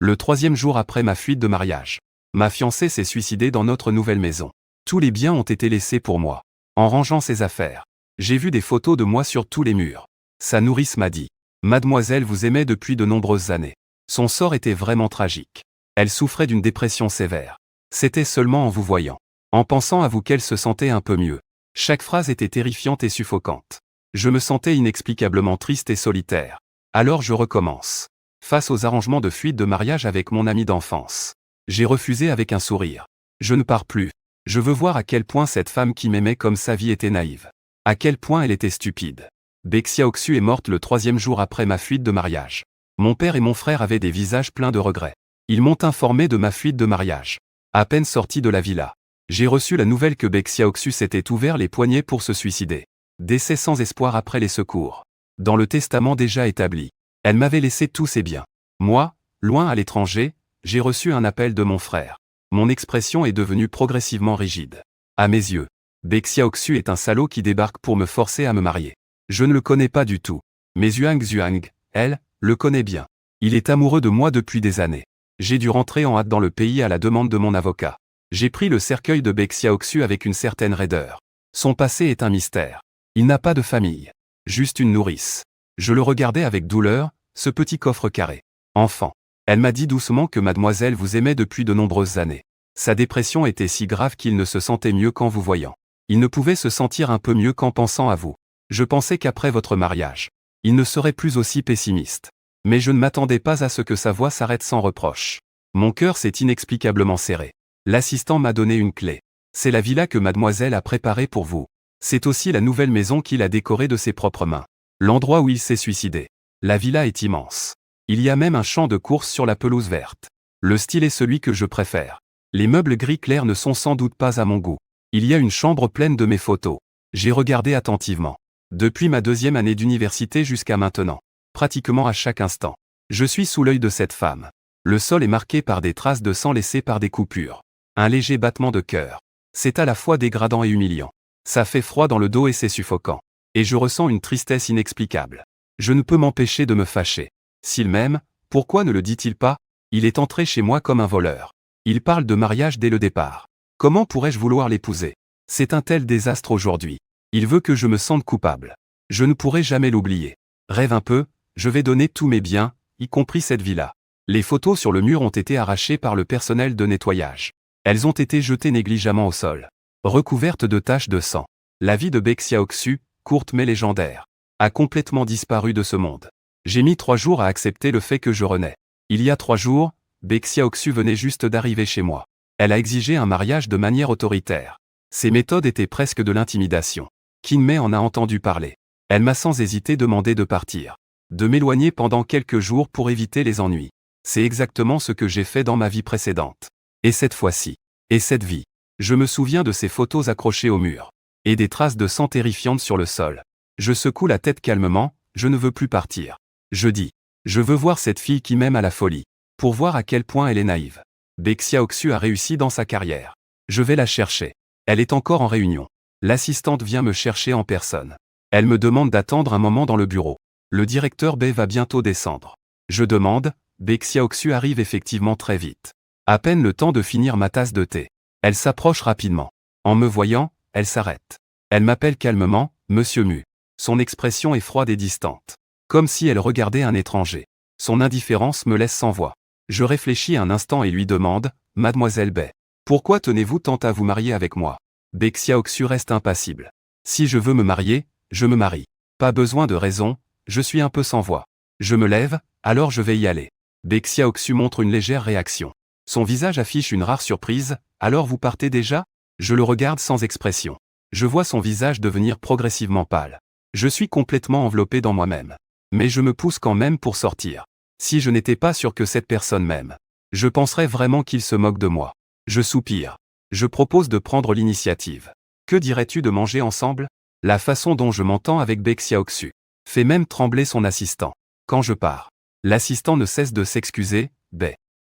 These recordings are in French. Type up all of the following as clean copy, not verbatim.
Le 3e jour après ma fuite de mariage. Ma fiancée s'est suicidée dans notre nouvelle maison. Tous les biens ont été laissés pour moi. En rangeant ses affaires, j'ai vu des photos de moi sur tous les murs. Sa nourrice m'a dit « Mademoiselle vous aimait depuis de nombreuses années. » Son sort était vraiment tragique. Elle souffrait d'une dépression sévère. C'était seulement en vous voyant, en pensant à vous qu'elle se sentait un peu mieux. Chaque phrase était terrifiante et suffocante. Je me sentais inexplicablement triste et solitaire. Alors je recommence. Face aux arrangements de fuite de mariage avec mon ami d'enfance, j'ai refusé avec un sourire. Je ne pars plus. Je veux voir à quel point cette femme qui m'aimait comme sa vie était naïve. À quel point elle était stupide. Bexia Oxu est morte le 3e jour après ma fuite de mariage. Mon père et mon frère avaient des visages pleins de regrets. Ils m'ont informé de ma fuite de mariage. À peine sorti de la villa, j'ai reçu la nouvelle que Bexia Oxu s'était ouvert les poignets pour se suicider. Décès sans espoir après les secours. Dans le testament déjà établi, elle m'avait laissé tous ses biens. Moi, loin à l'étranger, j'ai reçu un appel de mon frère. Mon expression est devenue progressivement rigide. À mes yeux, Bexia Oxu est un salaud qui débarque pour me forcer à me marier. Je ne le connais pas du tout. Mais Zhuang, elle, le connaît bien. Il est amoureux de moi depuis des années. J'ai dû rentrer en hâte dans le pays à la demande de mon avocat. J'ai pris le cercueil de Bexia Oxu avec une certaine raideur. Son passé est un mystère. Il n'a pas de famille. Juste une nourrice. Je le regardais avec douleur, ce petit coffre carré. Enfant. Elle m'a dit doucement que mademoiselle vous aimait depuis de nombreuses années. Sa dépression était si grave qu'il ne se sentait mieux qu'en vous voyant. Il ne pouvait se sentir un peu mieux qu'en pensant à vous. Je pensais qu'après votre mariage, il ne serait plus aussi pessimiste. Mais je ne m'attendais pas à ce que sa voix s'arrête sans reproche. Mon cœur s'est inexplicablement serré. L'assistant m'a donné une clé. C'est la villa que mademoiselle a préparée pour vous. C'est aussi la nouvelle maison qu'il a décorée de ses propres mains. L'endroit où il s'est suicidé. La villa est immense. Il y a même un champ de course sur la pelouse verte. Le style est celui que je préfère. Les meubles gris clairs ne sont sans doute pas à mon goût. Il y a une chambre pleine de mes photos. J'ai regardé attentivement. Depuis ma 2e année d'université jusqu'à maintenant. Pratiquement à chaque instant. Je suis sous l'œil de cette femme. Le sol est marqué par des traces de sang laissées par des coupures. Un léger battement de cœur. C'est à la fois dégradant et humiliant. Ça fait froid dans le dos et c'est suffocant. Et je ressens une tristesse inexplicable. Je ne peux m'empêcher de me fâcher. S'il m'aime, pourquoi ne le dit-il pas? Il est entré chez moi comme un voleur. Il parle de mariage dès le départ. Comment pourrais-je vouloir l'épouser? C'est un tel désastre aujourd'hui. Il veut que je me sente coupable. Je ne pourrai jamais l'oublier. Rêve un peu, je vais donner tous mes biens, y compris cette villa. Les photos sur le mur ont été arrachées par le personnel de nettoyage. Elles ont été jetées négligemment au sol. Recouvertes de taches de sang. La vie de Bexia Oxu, courte mais légendaire, a complètement disparu de ce monde. J'ai mis 3 jours à accepter le fait que je renais. Il y a 3 jours, Bexia Oxu venait juste d'arriver chez moi. Elle a exigé un mariage de manière autoritaire. Ses méthodes étaient presque de l'intimidation. Kinmei en a entendu parler. Elle m'a sans hésiter demandé de partir. De m'éloigner pendant quelques jours pour éviter les ennuis. C'est exactement ce que j'ai fait dans ma vie précédente. Et cette fois-ci. Et cette vie. Je me souviens de ces photos accrochées au mur. Et des traces de sang terrifiantes sur le sol. Je secoue la tête calmement, je ne veux plus partir. Je dis. Je veux voir cette fille qui m'aime à la folie. Pour voir à quel point elle est naïve. Bexia Oxu a réussi dans sa carrière. Je vais la chercher. Elle est encore en réunion. L'assistante vient me chercher en personne. Elle me demande d'attendre un moment dans le bureau. Le directeur B va bientôt descendre. Je demande, Bexia Oxu arrive effectivement très vite. À peine le temps de finir ma tasse de thé. Elle s'approche rapidement. En me voyant, elle s'arrête. Elle m'appelle calmement, Monsieur Mu. Son expression est froide et distante. Comme si elle regardait un étranger. Son indifférence me laisse sans voix. Je réfléchis un instant et lui demande, Mademoiselle B, pourquoi tenez-vous tant à vous marier avec moi? Bexia Oxu reste impassible. Si je veux me marier, je me marie. Pas besoin de raison, je suis un peu sans voix. Je me lève, alors je vais y aller. Bexia Oxu montre une légère réaction. Son visage affiche une rare surprise, alors vous partez déjà? Je le regarde sans expression. Je vois son visage devenir progressivement pâle. Je suis complètement enveloppé dans moi-même. Mais je me pousse quand même pour sortir. Si je n'étais pas sûr que cette personne m'aime, je penserais vraiment qu'il se moque de moi. Je soupire. Je propose de prendre l'initiative. Que dirais-tu de manger ensemble? La façon dont je m'entends avec Bexia Oxu fait même trembler son assistant. Quand je pars, l'assistant ne cesse de s'excuser,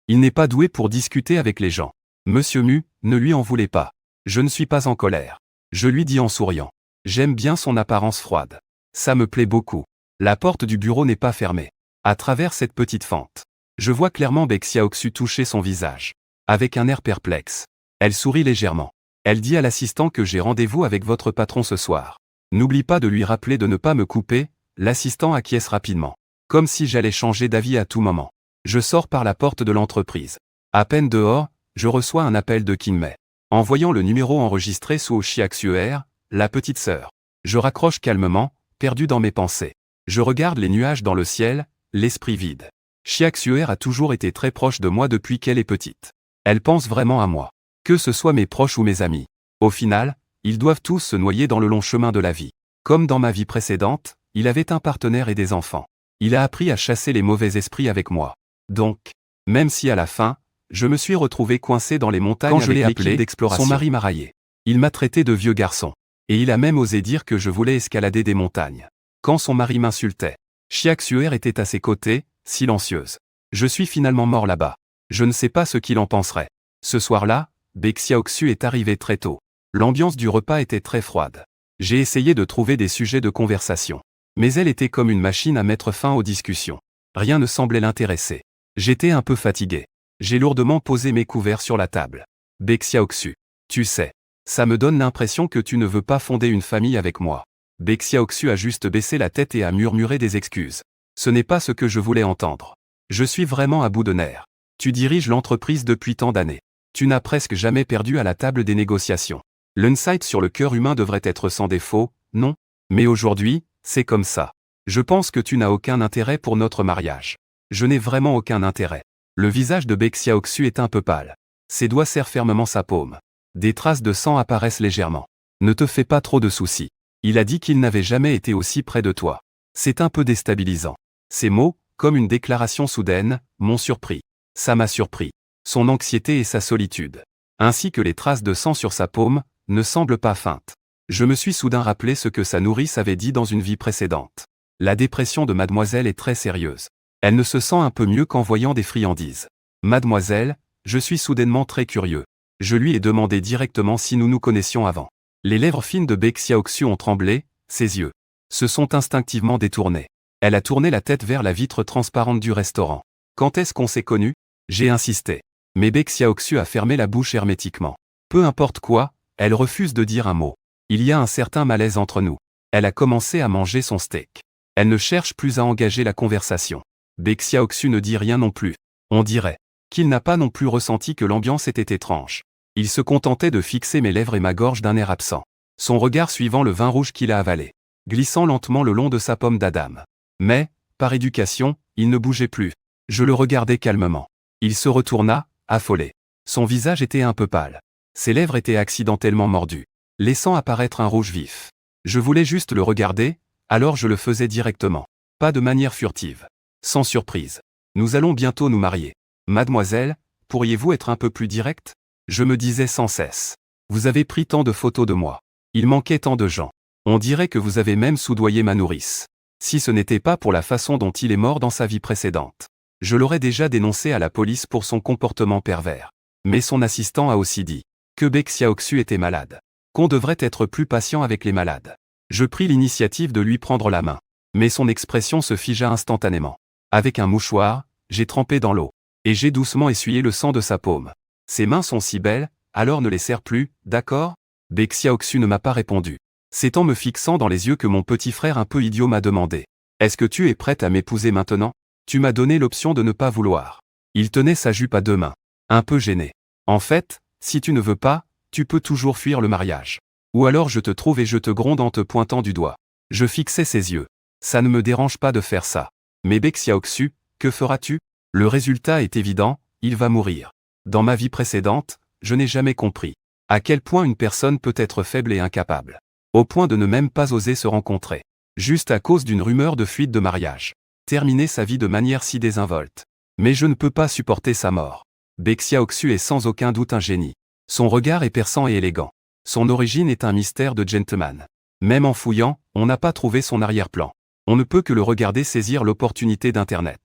il n'est pas doué pour discuter avec les gens. Monsieur Mu, ne lui en voulez pas. Je ne suis pas en colère. Je lui dis en souriant. J'aime bien son apparence froide. Ça me plaît beaucoup. La porte du bureau n'est pas fermée. À travers cette petite fente, Je vois clairement Baek Xiaoxu toucher son visage. Avec un air perplexe. Elle sourit légèrement. Elle dit à l'assistant que j'ai rendez-vous avec votre patron ce soir. N'oublie pas de lui rappeler de ne pas me couper. L'assistant acquiesce rapidement. Comme si j'allais changer d'avis à tout moment. Je sors par la porte de l'entreprise. À peine dehors, je reçois un appel de Kim Mei. En voyant le numéro enregistré sous Xiaxuer, la petite sœur. Je raccroche calmement, perdu dans mes pensées. Je regarde les nuages dans le ciel, l'esprit vide. Xiaxuer a toujours été très proche de moi depuis qu'elle est petite. Elle pense vraiment à moi. Que ce soit mes proches ou mes amis. Au final, ils doivent tous se noyer dans le long chemin de la vie. Comme dans ma vie précédente, il avait un partenaire et des enfants. Il a appris à chasser les mauvais esprits avec moi. Donc, même si à la fin, je me suis retrouvé coincé dans les montagnes quand je l'ai appelé d'exploration. Son mari m'a raillé. Il m'a traité de vieux garçon. Et il a même osé dire que je voulais escalader des montagnes. Quand son mari m'insultait, Xiaxuer était à ses côtés, silencieuse. Je suis finalement mort là-bas. Je ne sais pas ce qu'il en penserait. Ce soir-là, Baek Xiaoxu est arrivé très tôt. L'ambiance du repas était très froide. J'ai essayé de trouver des sujets de conversation. Mais elle était comme une machine à mettre fin aux discussions. Rien ne semblait l'intéresser. J'étais un peu fatigué. J'ai lourdement posé mes couverts sur la table. Baek Xiaoxu, tu sais, ça me donne l'impression que tu ne veux pas fonder une famille avec moi. Baek Xiaoxu a juste baissé la tête et a murmuré des excuses. Ce n'est pas ce que je voulais entendre. Je suis vraiment à bout de nerfs. Tu diriges l'entreprise depuis tant d'années. Tu n'as presque jamais perdu à la table des négociations. L'insight sur le cœur humain devrait être sans défaut, non? Mais aujourd'hui, c'est comme ça. Je pense que tu n'as aucun intérêt pour notre mariage. Je n'ai vraiment aucun intérêt. Le visage de Baek Xiaoxu est un peu pâle. Ses doigts serrent fermement sa paume. Des traces de sang apparaissent légèrement. Ne te fais pas trop de soucis. Il a dit qu'il n'avait jamais été aussi près de toi. C'est un peu déstabilisant. Ces mots, comme une déclaration soudaine, m'ont surpris. Ça m'a surpris. Son anxiété et sa solitude, ainsi que les traces de sang sur sa paume, ne semblent pas feintes. Je me suis soudain rappelé ce que sa nourrice avait dit dans une vie précédente. La dépression de mademoiselle est très sérieuse. Elle ne se sent un peu mieux qu'en voyant des friandises. Mademoiselle, je suis soudainement très curieux. Je lui ai demandé directement si nous nous connaissions avant. Les lèvres fines de Baek Xiaoxu ont tremblé, ses yeux se sont instinctivement détournés. Elle a tourné la tête vers la vitre transparente du restaurant. Quand est-ce qu'on s'est connus? J'ai insisté. Mais Baek Xiaoxu a fermé la bouche hermétiquement. Peu importe quoi, elle refuse de dire un mot. Il y a un certain malaise entre nous. Elle a commencé à manger son steak. Elle ne cherche plus à engager la conversation. Baek Xiaoxu ne dit rien non plus. On dirait qu'il n'a pas non plus ressenti que l'ambiance était étrange. Il se contentait de fixer mes lèvres et ma gorge d'un air absent. Son regard suivant le vin rouge qu'il a avalé, glissant lentement le long de sa pomme d'Adam. Mais, par éducation, il ne bougeait plus. Je le regardais calmement. Il se retourna, affolé. Son visage était un peu pâle. Ses lèvres étaient accidentellement mordues, laissant apparaître un rouge vif. Je voulais juste le regarder, alors je le faisais directement. Pas de manière furtive. Sans surprise. Nous allons bientôt nous marier. Mademoiselle, pourriez-vous être un peu plus directe? Je me disais sans cesse. Vous avez pris tant de photos de moi. Il manquait tant de gens. On dirait que vous avez même soudoyé ma nourrice. Si ce n'était pas pour la façon dont il est mort dans sa vie précédente. Je l'aurais déjà dénoncé à la police pour son comportement pervers. Mais son assistant a aussi dit que Baek Xiaoxu était malade. Qu'on devrait être plus patient avec les malades. Je pris l'initiative de lui prendre la main. Mais son expression se figea instantanément. Avec un mouchoir, j'ai trempé dans l'eau. Et j'ai doucement essuyé le sang de sa paume. Ses mains sont si belles, alors ne les serre plus, d'accord? Baek Xiaoxu ne m'a pas répondu. C'est en me fixant dans les yeux que mon petit frère un peu idiot m'a demandé. Est-ce que tu es prête à m'épouser maintenant? Tu m'as donné l'option de ne pas vouloir. Il tenait sa jupe à deux mains. Un peu gêné. En fait, si tu ne veux pas, tu peux toujours fuir le mariage. Ou alors je te trouve et je te gronde en te pointant du doigt. Je fixais ses yeux. Ça ne me dérange pas de faire ça. Mais Baek Xiaoxu, que feras-tu? Le résultat est évident, il va mourir. Dans ma vie précédente, je n'ai jamais compris à quel point une personne peut être faible et incapable. Au point de ne même pas oser se rencontrer. Juste à cause d'une rumeur de fuite de mariage. Terminer sa vie de manière si désinvolte. Mais je ne peux pas supporter sa mort. Baek Xiaoxu est sans aucun doute un génie. Son regard est perçant et élégant. Son origine est un mystère de gentleman. Même en fouillant, on n'a pas trouvé son arrière-plan. On ne peut que le regarder saisir l'opportunité d'Internet.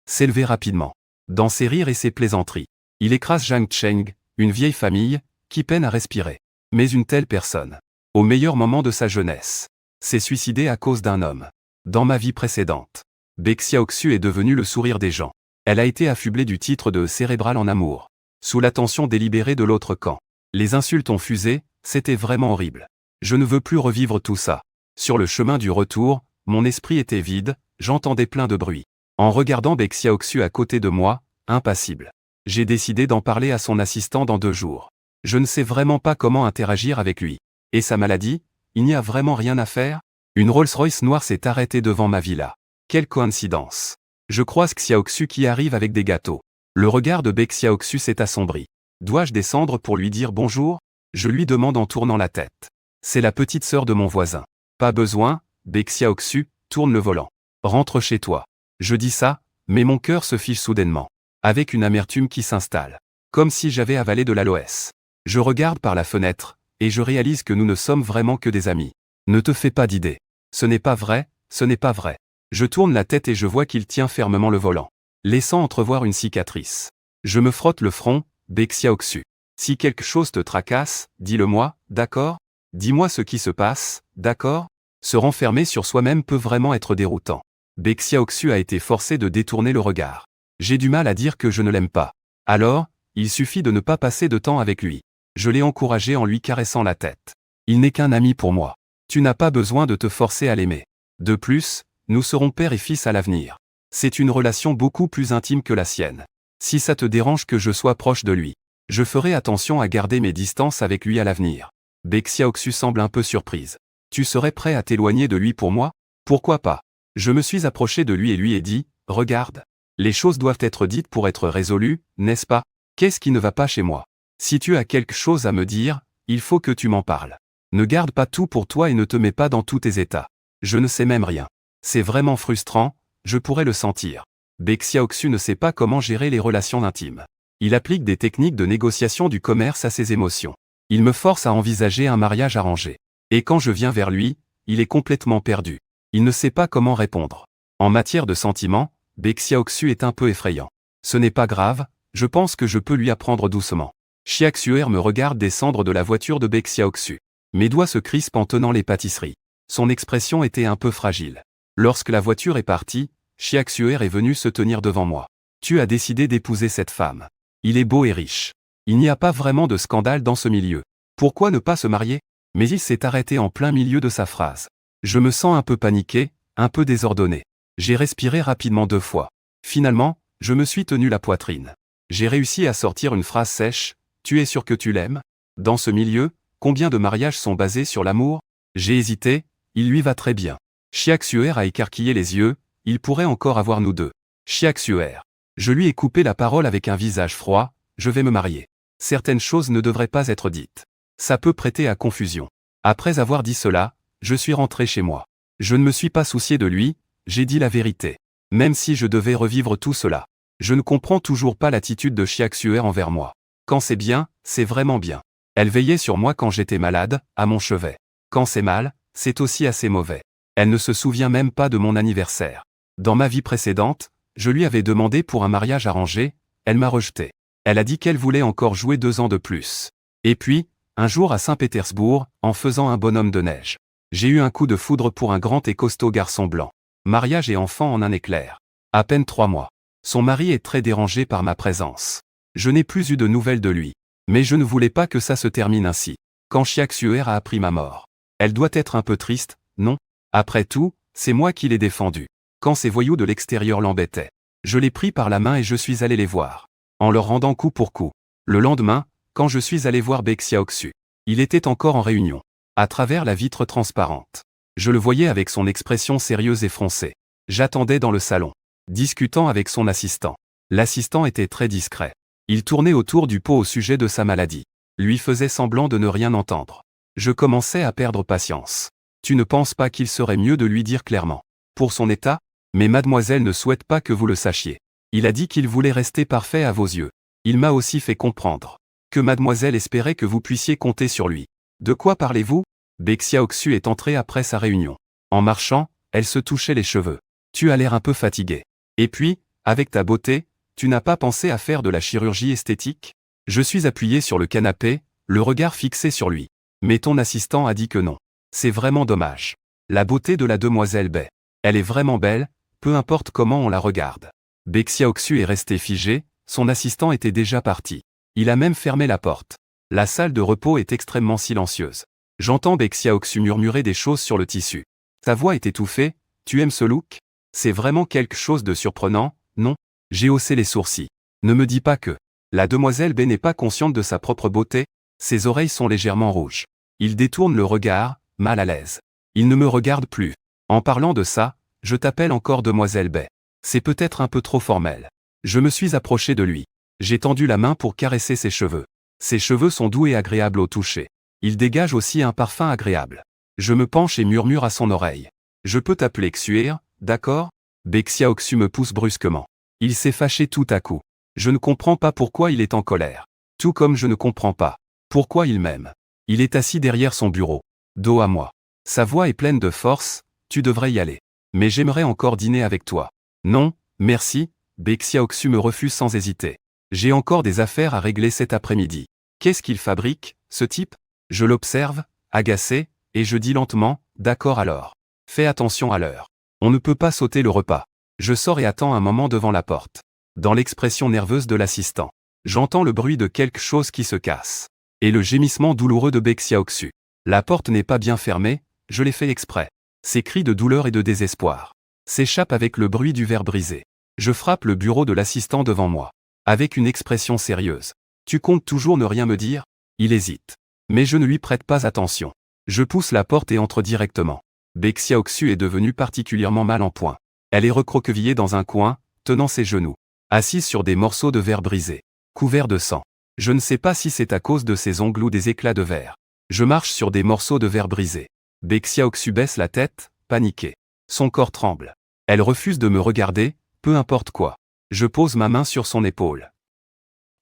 S'élever rapidement. Dans ses rires et ses plaisanteries. Il écrase Zhang Cheng, une vieille famille, qui peine à respirer. Mais une telle personne, au meilleur moment de sa jeunesse, s'est suicidée à cause d'un homme. Dans ma vie précédente, Baek Xiaoxu est devenu le sourire des gens. Elle a été affublée du titre de cérébrale en amour. Sous l'attention délibérée de l'autre camp. Les insultes ont fusé, c'était vraiment horrible. Je ne veux plus revivre tout ça. Sur le chemin du retour, mon esprit était vide, j'entendais plein de bruit. En regardant Baek Xiaoxu à côté de moi, impassible. J'ai décidé d'en parler à son assistant dans 2 jours. Je ne sais vraiment pas comment interagir avec lui. Et sa maladie, il n'y a vraiment rien à faire? Une Rolls-Royce noire s'est arrêtée devant ma villa. Quelle coïncidence. Je croise Xiaoxu qui arrive avec des gâteaux. Le regard de Baek Xiaoxu s'est assombri. Dois-je descendre pour lui dire bonjour? Je lui demande en tournant la tête. C'est la petite sœur de mon voisin. Pas besoin, Baek Xiaoxu, tourne le volant. Rentre chez toi. Je dis ça, mais mon cœur se fige soudainement. Avec une amertume qui s'installe. Comme si j'avais avalé de l'aloès. Je regarde par la fenêtre, et je réalise que nous ne sommes vraiment que des amis. Ne te fais pas d'idée. Ce n'est pas vrai, ce n'est pas vrai. Je tourne la tête et je vois qu'il tient fermement le volant, laissant entrevoir une cicatrice. Je me frotte le front, Baek Xiaoxu. Si quelque chose te tracasse, dis-le-moi, d'accord? Dis-moi ce qui se passe, d'accord? Se renfermer sur soi-même peut vraiment être déroutant. Baek Xiaoxu a été forcé de détourner le regard. J'ai du mal à dire que je ne l'aime pas. Alors, il suffit de ne pas passer de temps avec lui. Je l'ai encouragé en lui caressant la tête. Il n'est qu'un ami pour moi. Tu n'as pas besoin de te forcer à l'aimer. De plus, nous serons père et fils à l'avenir. C'est une relation beaucoup plus intime que la sienne. Si ça te dérange que je sois proche de lui, je ferai attention à garder mes distances avec lui à l'avenir. Baek Xiaoxu semble un peu surprise. Tu serais prêt à t'éloigner de lui pour moi? Pourquoi pas? Je me suis approché de lui et lui ai dit, regarde. Les choses doivent être dites pour être résolues, n'est-ce pas? Qu'est-ce qui ne va pas chez moi? Si tu as quelque chose à me dire, il faut que tu m'en parles. Ne garde pas tout pour toi et ne te mets pas dans tous tes états. Je ne sais même rien. C'est vraiment frustrant, je pourrais le sentir. Baek Xiaoxu ne sait pas comment gérer les relations intimes. Il applique des techniques de négociation du commerce à ses émotions. Il me force à envisager un mariage arrangé. Et quand je viens vers lui, il est complètement perdu. Il ne sait pas comment répondre. En matière de sentiments, Baek Xiaoxu est un peu effrayant. Ce n'est pas grave, je pense que je peux lui apprendre doucement. Xiaoxuer me regarde descendre de la voiture de Baek Xiaoxu. Mes doigts se crispent en tenant les pâtisseries. Son expression était un peu fragile. Lorsque la voiture est partie, Xiaoxuer est venu se tenir devant moi. Tu as décidé d'épouser cette femme. Il est beau et riche. Il n'y a pas vraiment de scandale dans ce milieu. Pourquoi ne pas se marier? Mais il s'est arrêté en plein milieu de sa phrase. Je me sens un peu paniqué, un peu désordonné. J'ai respiré rapidement 2 fois. Finalement, je me suis tenu la poitrine. J'ai réussi à sortir une phrase sèche. Tu es sûr que tu l'aimes? Dans ce milieu, combien de mariages sont basés sur l'amour? J'ai hésité, il lui va très bien. Xiaoxuer a écarquillé les yeux, il pourrait encore avoir nous deux. Xiaoxuer. Je lui ai coupé la parole avec un visage froid, je vais me marier. Certaines choses ne devraient pas être dites. Ça peut prêter à confusion. Après avoir dit cela, je suis rentré chez moi. Je ne me suis pas soucié de lui, j'ai dit la vérité. Même si je devais revivre tout cela. Je ne comprends toujours pas l'attitude de Xiaoxuer envers moi. Quand c'est bien, c'est vraiment bien. Elle veillait sur moi quand j'étais malade, à mon chevet. Quand c'est mal, c'est aussi assez mauvais. Elle ne se souvient même pas de mon anniversaire. Dans ma vie précédente, je lui avais demandé pour un mariage arrangé, elle m'a rejeté. Elle a dit qu'elle voulait encore jouer 2 ans de plus. Et puis, un jour à Saint-Pétersbourg, en faisant un bonhomme de neige. J'ai eu un coup de foudre pour un grand et costaud garçon blanc. Mariage et enfant en un éclair. À peine 3 mois. Son mari est très dérangé par ma présence. Je n'ai plus eu de nouvelles de lui. Mais je ne voulais pas que ça se termine ainsi. Quand Xiaoxuer a appris ma mort. Elle doit être un peu triste, non? Après tout, c'est moi qui l'ai défendu. Quand ces voyous de l'extérieur l'embêtaient. Je l'ai pris par la main et je suis allé les voir. En leur rendant coup pour coup. Le lendemain, quand je suis allé voir Baek Xiaoxu. Il était encore en réunion. À travers la vitre transparente. Je le voyais avec son expression sérieuse et froncée. J'attendais dans le salon. Discutant avec son assistant. L'assistant était très discret. Il tournait autour du pot au sujet de sa maladie. Lui faisait semblant de ne rien entendre. Je commençais à perdre patience. Tu ne penses pas qu'il serait mieux de lui dire clairement? Pour son état? Mais mademoiselle ne souhaite pas que vous le sachiez. Il a dit qu'il voulait rester parfait à vos yeux. Il m'a aussi fait comprendre que mademoiselle espérait que vous puissiez compter sur lui. De quoi parlez-vous? Baek Xiaoxu est entrée après sa réunion. En marchant, elle se touchait les cheveux. Tu as l'air un peu fatigué. Et puis, avec ta beauté, tu n'as pas pensé à faire de la chirurgie esthétique? Je suis appuyé sur le canapé, le regard fixé sur lui. Mais ton assistant a dit que non. C'est vraiment dommage. La beauté de la demoiselle Bae. Elle est vraiment belle, peu importe comment on la regarde. Baek Xiaoxu est resté figé, son assistant était déjà parti. Il a même fermé la porte. La salle de repos est extrêmement silencieuse. J'entends Baek Xiaoxu murmurer des choses sur le tissu. Sa voix est étouffée. Tu aimes ce look? C'est vraiment quelque chose de surprenant, non? J'ai haussé les sourcils. Ne me dis pas que la demoiselle B n'est pas consciente de sa propre beauté. Ses oreilles sont légèrement rouges. Il détourne le regard, mal à l'aise. Il ne me regarde plus. En parlant de ça, je t'appelle encore demoiselle B. C'est peut-être un peu trop formel. Je me suis approché de lui. J'ai tendu la main pour caresser ses cheveux. Ses cheveux sont doux et agréables au toucher. Il dégage aussi un parfum agréable. Je me penche et murmure à son oreille. Je peux t'appeler Xuer, d'accord? Baek Xiaoxu me pousse brusquement. Il s'est fâché tout à coup. Je ne comprends pas pourquoi il est en colère. Tout comme je ne comprends pas pourquoi il m'aime. Il est assis derrière son bureau, dos à moi. Sa voix est pleine de force. Tu devrais y aller. Mais j'aimerais encore dîner avec toi. Non, merci. Baek Xiaoxu me refuse sans hésiter. J'ai encore des affaires à régler cet après-midi. Qu'est-ce qu'il fabrique, ce type? Je l'observe, agacé, et je dis lentement, d'accord alors. Fais attention à l'heure. On ne peut pas sauter le repas. Je sors et attends un moment devant la porte. Dans l'expression nerveuse de l'assistant, j'entends le bruit de quelque chose qui se casse. Et le gémissement douloureux de Baek Xiaoxu. La porte n'est pas bien fermée, je l'ai fait exprès. Ses cris de douleur et de désespoir s'échappent avec le bruit du verre brisé. Je frappe le bureau de l'assistant devant moi. Avec une expression sérieuse. Tu comptes toujours ne rien me dire? Il hésite. Mais je ne lui prête pas attention. Je pousse la porte et entre directement. Baek Xiaoxu est devenue particulièrement mal en point. Elle est recroquevillée dans un coin, tenant ses genoux. Assise sur des morceaux de verre brisés. Couverts de sang. Je ne sais pas si c'est à cause de ses ongles ou des éclats de verre. Je marche sur des morceaux de verre brisés. Baek Xiaoxu baisse la tête, paniquée. Son corps tremble. Elle refuse de me regarder, peu importe quoi. Je pose ma main sur son épaule.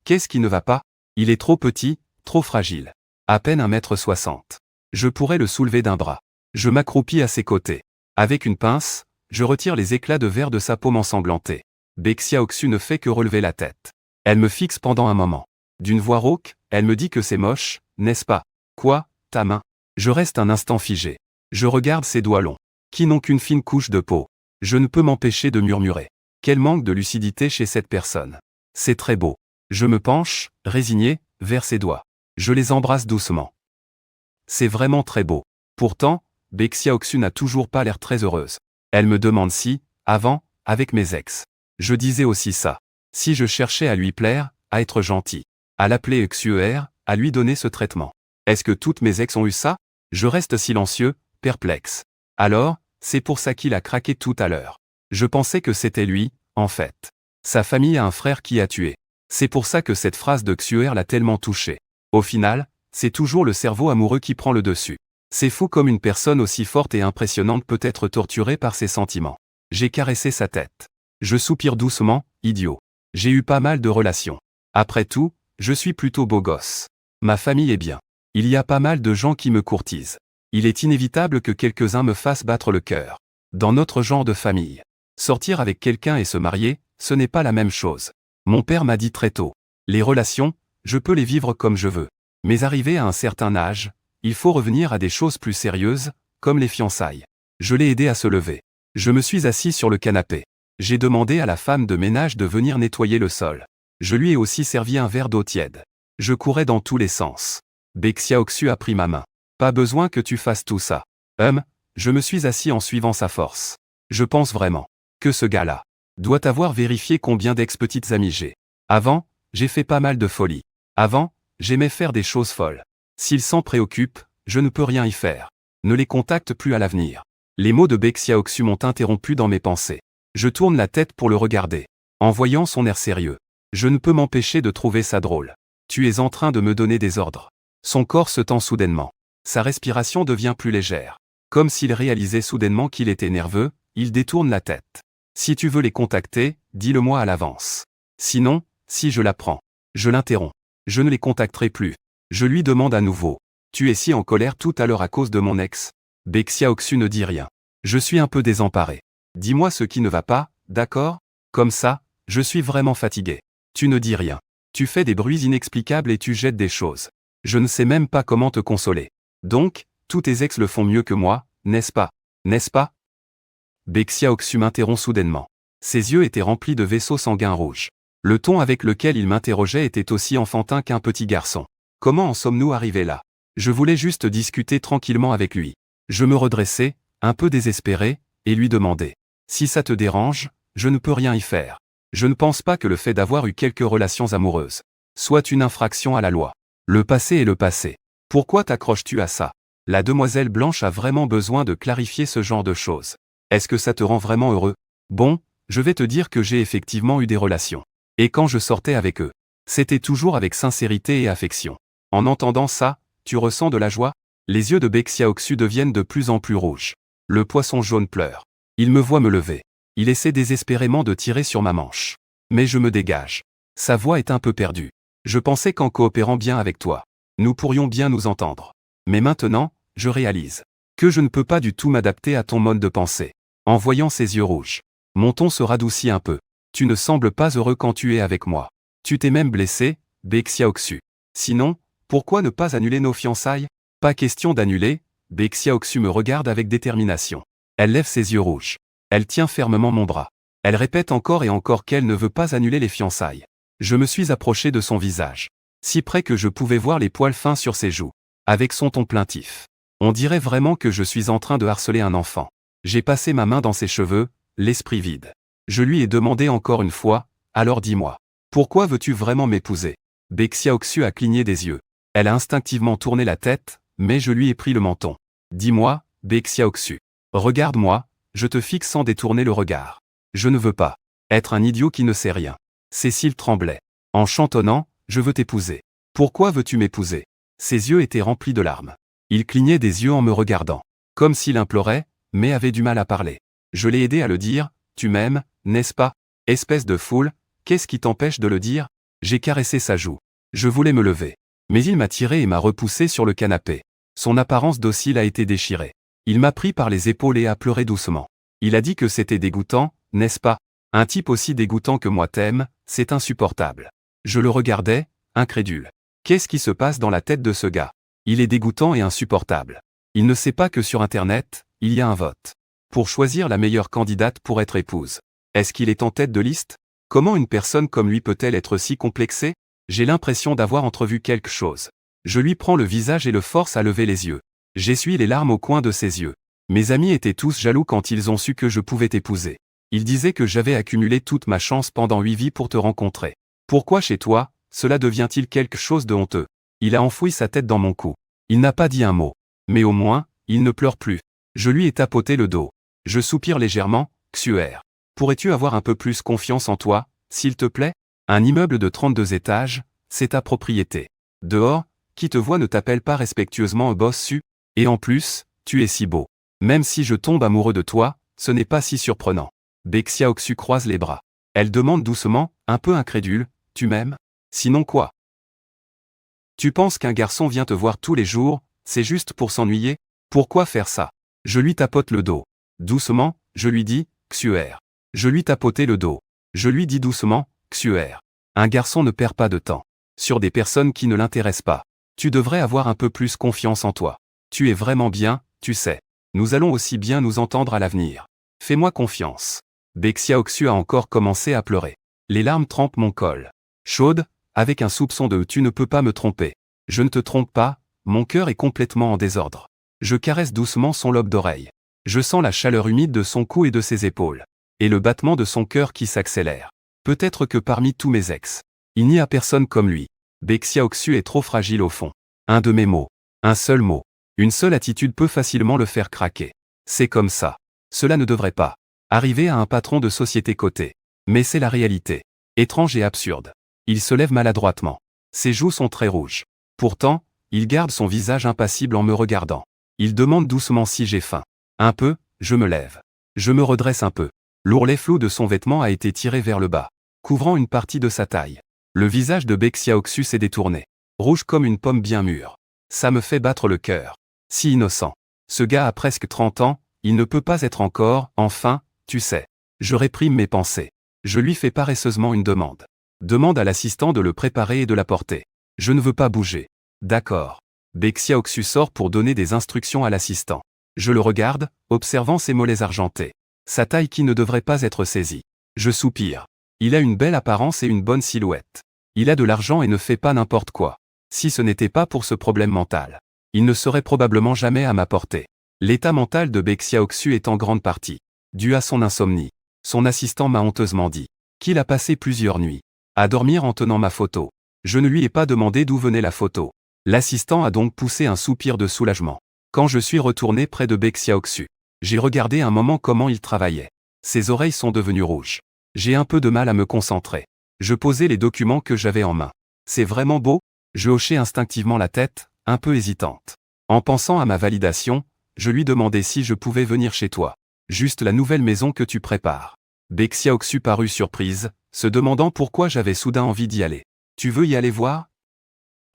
Qu'est-ce qui ne va pas? Il est trop petit, trop fragile. À peine 1,60 m. Je pourrais le soulever d'un bras. Je m'accroupis à ses côtés. Avec une pince, je retire les éclats de verre de sa paume ensanglantée. Baek Xiaoxu ne fait que relever la tête. Elle me fixe pendant un moment. D'une voix rauque, elle me dit que c'est moche, n'est-ce pas? Quoi, ta main? Je reste un instant figé. Je regarde ses doigts longs, qui n'ont qu'une fine couche de peau. Je ne peux m'empêcher de murmurer. Quel manque de lucidité chez cette personne. C'est très beau. Je me penche, résigné, vers ses doigts. Je les embrasse doucement. C'est vraiment très beau. Pourtant, Baek Xiaoxu n'a toujours pas l'air très heureuse. Elle me demande si, avant, avec mes ex, je disais aussi ça. Si je cherchais à lui plaire, à être gentil, à l'appeler Xuer, à lui donner ce traitement. Est-ce que toutes mes ex ont eu ça? Je reste silencieux, perplexe. Alors, c'est pour ça qu'il a craqué tout à l'heure. Je pensais que c'était lui, en fait. Sa famille a un frère qui a tué. C'est pour ça que cette phrase de Xuer l'a tellement touché. Au final, c'est toujours le cerveau amoureux qui prend le dessus. C'est fou comme une personne aussi forte et impressionnante peut être torturée par ses sentiments. J'ai caressé sa tête. Je soupire doucement, idiot. J'ai eu pas mal de relations. Après tout, je suis plutôt beau gosse. Ma famille est bien. Il y a pas mal de gens qui me courtisent. Il est inévitable que quelques-uns me fassent battre le cœur. Dans notre genre de famille, sortir avec quelqu'un et se marier, ce n'est pas la même chose. Mon père m'a dit très tôt. Les relations, je peux les vivre comme je veux. Mais arrivé à un certain âge, il faut revenir à des choses plus sérieuses, comme les fiançailles. Je l'ai aidé à se lever. Je me suis assis sur le canapé. J'ai demandé à la femme de ménage de venir nettoyer le sol. Je lui ai aussi servi un verre d'eau tiède. Je courais dans tous les sens. Baek Xiaoxu a pris ma main. Pas besoin que tu fasses tout ça. Je me suis assis en suivant sa force. Je pense vraiment que ce gars-là doit avoir vérifié combien d'ex-petites amies j'ai. Avant, j'ai fait pas mal de folies. Avant, j'aimais faire des choses folles. S'il s'en préoccupe, je ne peux rien y faire. Ne les contacte plus à l'avenir. Les mots de Baek Xiaoxu m'ont interrompu dans mes pensées. Je tourne la tête pour le regarder. En voyant son air sérieux, je ne peux m'empêcher de trouver ça drôle. Tu es en train de me donner des ordres. Son corps se tend soudainement. Sa respiration devient plus légère. Comme s'il réalisait soudainement qu'il était nerveux, il détourne la tête. Si tu veux les contacter, dis-le-moi à l'avance. Sinon, si je l'apprends, je l'interromps. Je ne les contacterai plus. Je lui demande à nouveau. Tu es si en colère tout à l'heure à cause de mon ex? Baek Xiaoxu ne dit rien. Je suis un peu désemparé. Dis-moi ce qui ne va pas, d'accord? Comme ça, je suis vraiment fatigué. Tu ne dis rien. Tu fais des bruits inexplicables et tu jettes des choses. Je ne sais même pas comment te consoler. Donc, tous tes ex le font mieux que moi, n'est-ce pas? N'est-ce pas? Baek Xiaoxu m'interrompt soudainement. Ses yeux étaient remplis de vaisseaux sanguins rouges. Le ton avec lequel il m'interrogeait était aussi enfantin qu'un petit garçon. Comment en sommes-nous arrivés là? Je voulais juste discuter tranquillement avec lui. Je me redressai, un peu désespéré, et lui demandai. Si ça te dérange, je ne peux rien y faire. Je ne pense pas que le fait d'avoir eu quelques relations amoureuses soit une infraction à la loi. Le passé est le passé. Pourquoi t'accroches-tu à ça? La demoiselle Blanche a vraiment besoin de clarifier ce genre de choses. Est-ce que ça te rend vraiment heureux? Bon, je vais te dire que j'ai effectivement eu des relations. Et quand je sortais avec eux, c'était toujours avec sincérité et affection. En entendant ça, tu ressens de la joie? Les yeux de Bexia Oxu deviennent de plus en plus rouges. Le poisson jaune pleure. Il me voit me lever. Il essaie désespérément de tirer sur ma manche. Mais je me dégage. Sa voix est un peu perdue. Je pensais qu'en coopérant bien avec toi, nous pourrions bien nous entendre. Mais maintenant, je réalise que je ne peux pas du tout m'adapter à ton mode de pensée. En voyant ses yeux rouges, mon ton se radoucit un peu. Tu ne sembles pas heureux quand tu es avec moi. Tu t'es même blessé, Bexia Oxu. Sinon, pourquoi ne pas annuler nos fiançailles? Pas question d'annuler, Bexia Oxu me regarde avec détermination. Elle lève ses yeux rouges. Elle tient fermement mon bras. Elle répète encore et encore qu'elle ne veut pas annuler les fiançailles. Je me suis approché de son visage. Si près que je pouvais voir les poils fins sur ses joues. Avec son ton plaintif. On dirait vraiment que je suis en train de harceler un enfant. J'ai passé ma main dans ses cheveux, l'esprit vide. Je lui ai demandé encore une fois, alors dis-moi. Pourquoi veux-tu vraiment m'épouser? Bexia Oxu a cligné des yeux. Elle a instinctivement tourné la tête, mais je lui ai pris le menton. Dis-moi, Bexia Oxu. Regarde-moi, je te fixe sans détourner le regard. Je ne veux pas être un idiot qui ne sait rien. Cécile tremblait. En chantonnant, je veux t'épouser. Pourquoi veux-tu m'épouser? Ses yeux étaient remplis de larmes. Il clignait des yeux en me regardant. Comme s'il implorait, mais avait du mal à parler. Je l'ai aidé à le dire, tu m'aimes, n'est-ce pas? Espèce de foule, qu'est-ce qui t'empêche de le dire? J'ai caressé sa joue. Je voulais me lever. Mais il m'a tiré et m'a repoussé sur le canapé. Son apparence docile a été déchirée. Il m'a pris par les épaules et a pleuré doucement. Il a dit que c'était dégoûtant, n'est-ce pas? Un type aussi dégoûtant que moi t'aime, c'est insupportable. Je le regardais, incrédule. Qu'est-ce qui se passe dans la tête de ce gars? Il est dégoûtant et insupportable. Il ne sait pas que sur Internet, il y a un vote pour choisir la meilleure candidate pour être épouse. Est-ce qu'il est en tête de liste? Comment une personne comme lui peut-elle être si complexée? J'ai l'impression d'avoir entrevu quelque chose. Je lui prends le visage et le force à lever les yeux. J'essuie les larmes au coin de ses yeux. Mes amis étaient tous jaloux quand ils ont su que je pouvais t'épouser. Ils disaient que j'avais accumulé toute ma chance pendant 8 vies pour te rencontrer. Pourquoi chez toi, cela devient-il quelque chose de honteux? Il a enfoui sa tête dans mon cou. Il n'a pas dit un mot. Mais au moins, il ne pleure plus. Je lui ai tapoté le dos. Je soupire légèrement, Xuer. Pourrais-tu avoir un peu plus confiance en toi, s'il te plaît? Un immeuble de 32 étages, c'est ta propriété. Dehors, qui te voit ne t'appelle pas respectueusement bossu, et en plus, tu es si beau. Même si je tombe amoureux de toi, ce n'est pas si surprenant. Bexia Oxu croise les bras. Elle demande doucement, un peu incrédule, tu m'aimes? Sinon quoi? Tu penses qu'un garçon vient te voir tous les jours, c'est juste pour s'ennuyer? Pourquoi faire ça? Je lui tapote le dos. Doucement, je lui dis, Xuer. Je lui tapotais le dos. Je lui dis doucement, Xuer. Un garçon ne perd pas de temps sur des personnes qui ne l'intéressent pas. Tu devrais avoir un peu plus confiance en toi. Tu es vraiment bien, tu sais. Nous allons aussi bien nous entendre à l'avenir. Fais-moi confiance. Bexia Oxu a encore commencé à pleurer. Les larmes trempent mon col. Chaude, avec un soupçon de « tu ne peux pas me tromper ». Je ne te trompe pas, mon cœur est complètement en désordre. Je caresse doucement son lobe d'oreille. Je sens la chaleur humide de son cou et de ses épaules. Et le battement de son cœur qui s'accélère. Peut-être que parmi tous mes ex, il n'y a personne comme lui. Bexia Oxu est trop fragile au fond. Un de mes mots. Un seul mot. Une seule attitude peut facilement le faire craquer. C'est comme ça. Cela ne devrait pas arriver à un patron de société cotée. Mais c'est la réalité. Étrange et absurde. Il se lève maladroitement. Ses joues sont très rouges. Pourtant, il garde son visage impassible en me regardant. Il demande doucement si j'ai faim. Un peu, je me lève. Je me redresse un peu. L'ourlet flou de son vêtement a été tiré vers le bas, couvrant une partie de sa taille. Le visage de Bexia Oxu s'est détourné. Rouge comme une pomme bien mûre. Ça me fait battre le cœur. Si innocent. Ce gars a presque 30 ans, il ne peut pas être encore, enfin, tu sais. Je réprime mes pensées. Je lui fais paresseusement une demande. Demande à l'assistant de le préparer et de l'apporter. Je ne veux pas bouger. D'accord. Bexia Oxu sort pour donner des instructions à l'assistant. Je le regarde, observant ses mollets argentés. Sa taille qui ne devrait pas être saisie. Je soupire. Il a une belle apparence et une bonne silhouette. Il a de l'argent et ne fait pas n'importe quoi. Si ce n'était pas pour ce problème mental, il ne serait probablement jamais à ma portée. L'état mental de Baek Xiaoxu est en grande partie dû à son insomnie. Son assistant m'a honteusement dit qu'il a passé plusieurs nuits à dormir en tenant ma photo. Je ne lui ai pas demandé d'où venait la photo. L'assistant a donc poussé un soupir de soulagement. Quand je suis retourné près de Baek Xiaoxu, j'ai regardé un moment comment il travaillait. Ses oreilles sont devenues rouges. J'ai un peu de mal à me concentrer. Je posais les documents que j'avais en main. C'est vraiment beau? Je hochai instinctivement la tête, un peu hésitante. En pensant à ma validation, je lui demandai si je pouvais venir chez toi. Juste la nouvelle maison que tu prépares. Baek Xiaoxu parut surprise, se demandant pourquoi j'avais soudain envie d'y aller. Tu veux y aller voir?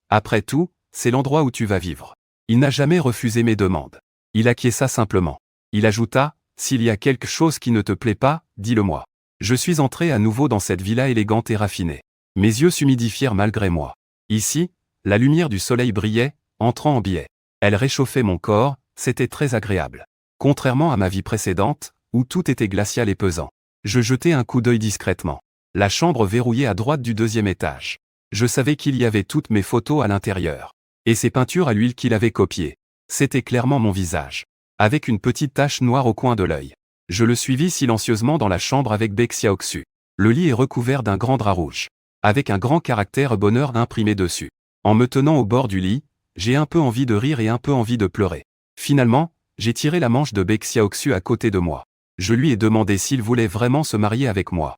Après tout, c'est l'endroit où tu vas vivre. Il n'a jamais refusé mes demandes. Il acquiesça simplement. Il ajouta, s'il y a quelque chose qui ne te plaît pas, dis-le-moi. Je suis entré à nouveau dans cette villa élégante et raffinée. Mes yeux s'humidifièrent malgré moi. Ici, la lumière du soleil brillait, entrant en biais. Elle réchauffait mon corps, c'était très agréable. Contrairement à ma vie précédente, où tout était glacial et pesant. Je jetai un coup d'œil discrètement. La chambre verrouillée à droite du deuxième étage. Je savais qu'il y avait toutes mes photos à l'intérieur. Et ces peintures à l'huile qu'il avait copiées. C'était clairement mon visage. Avec une petite tache noire au coin de l'œil. Je le suivis silencieusement dans la chambre avec Baek Xiaoxu. Le lit est recouvert d'un grand drap rouge. Avec un grand caractère bonheur imprimé dessus. En me tenant au bord du lit, j'ai un peu envie de rire et un peu envie de pleurer. Finalement, j'ai tiré la manche de Baek Xiaoxu à côté de moi. Je lui ai demandé s'il voulait vraiment se marier avec moi.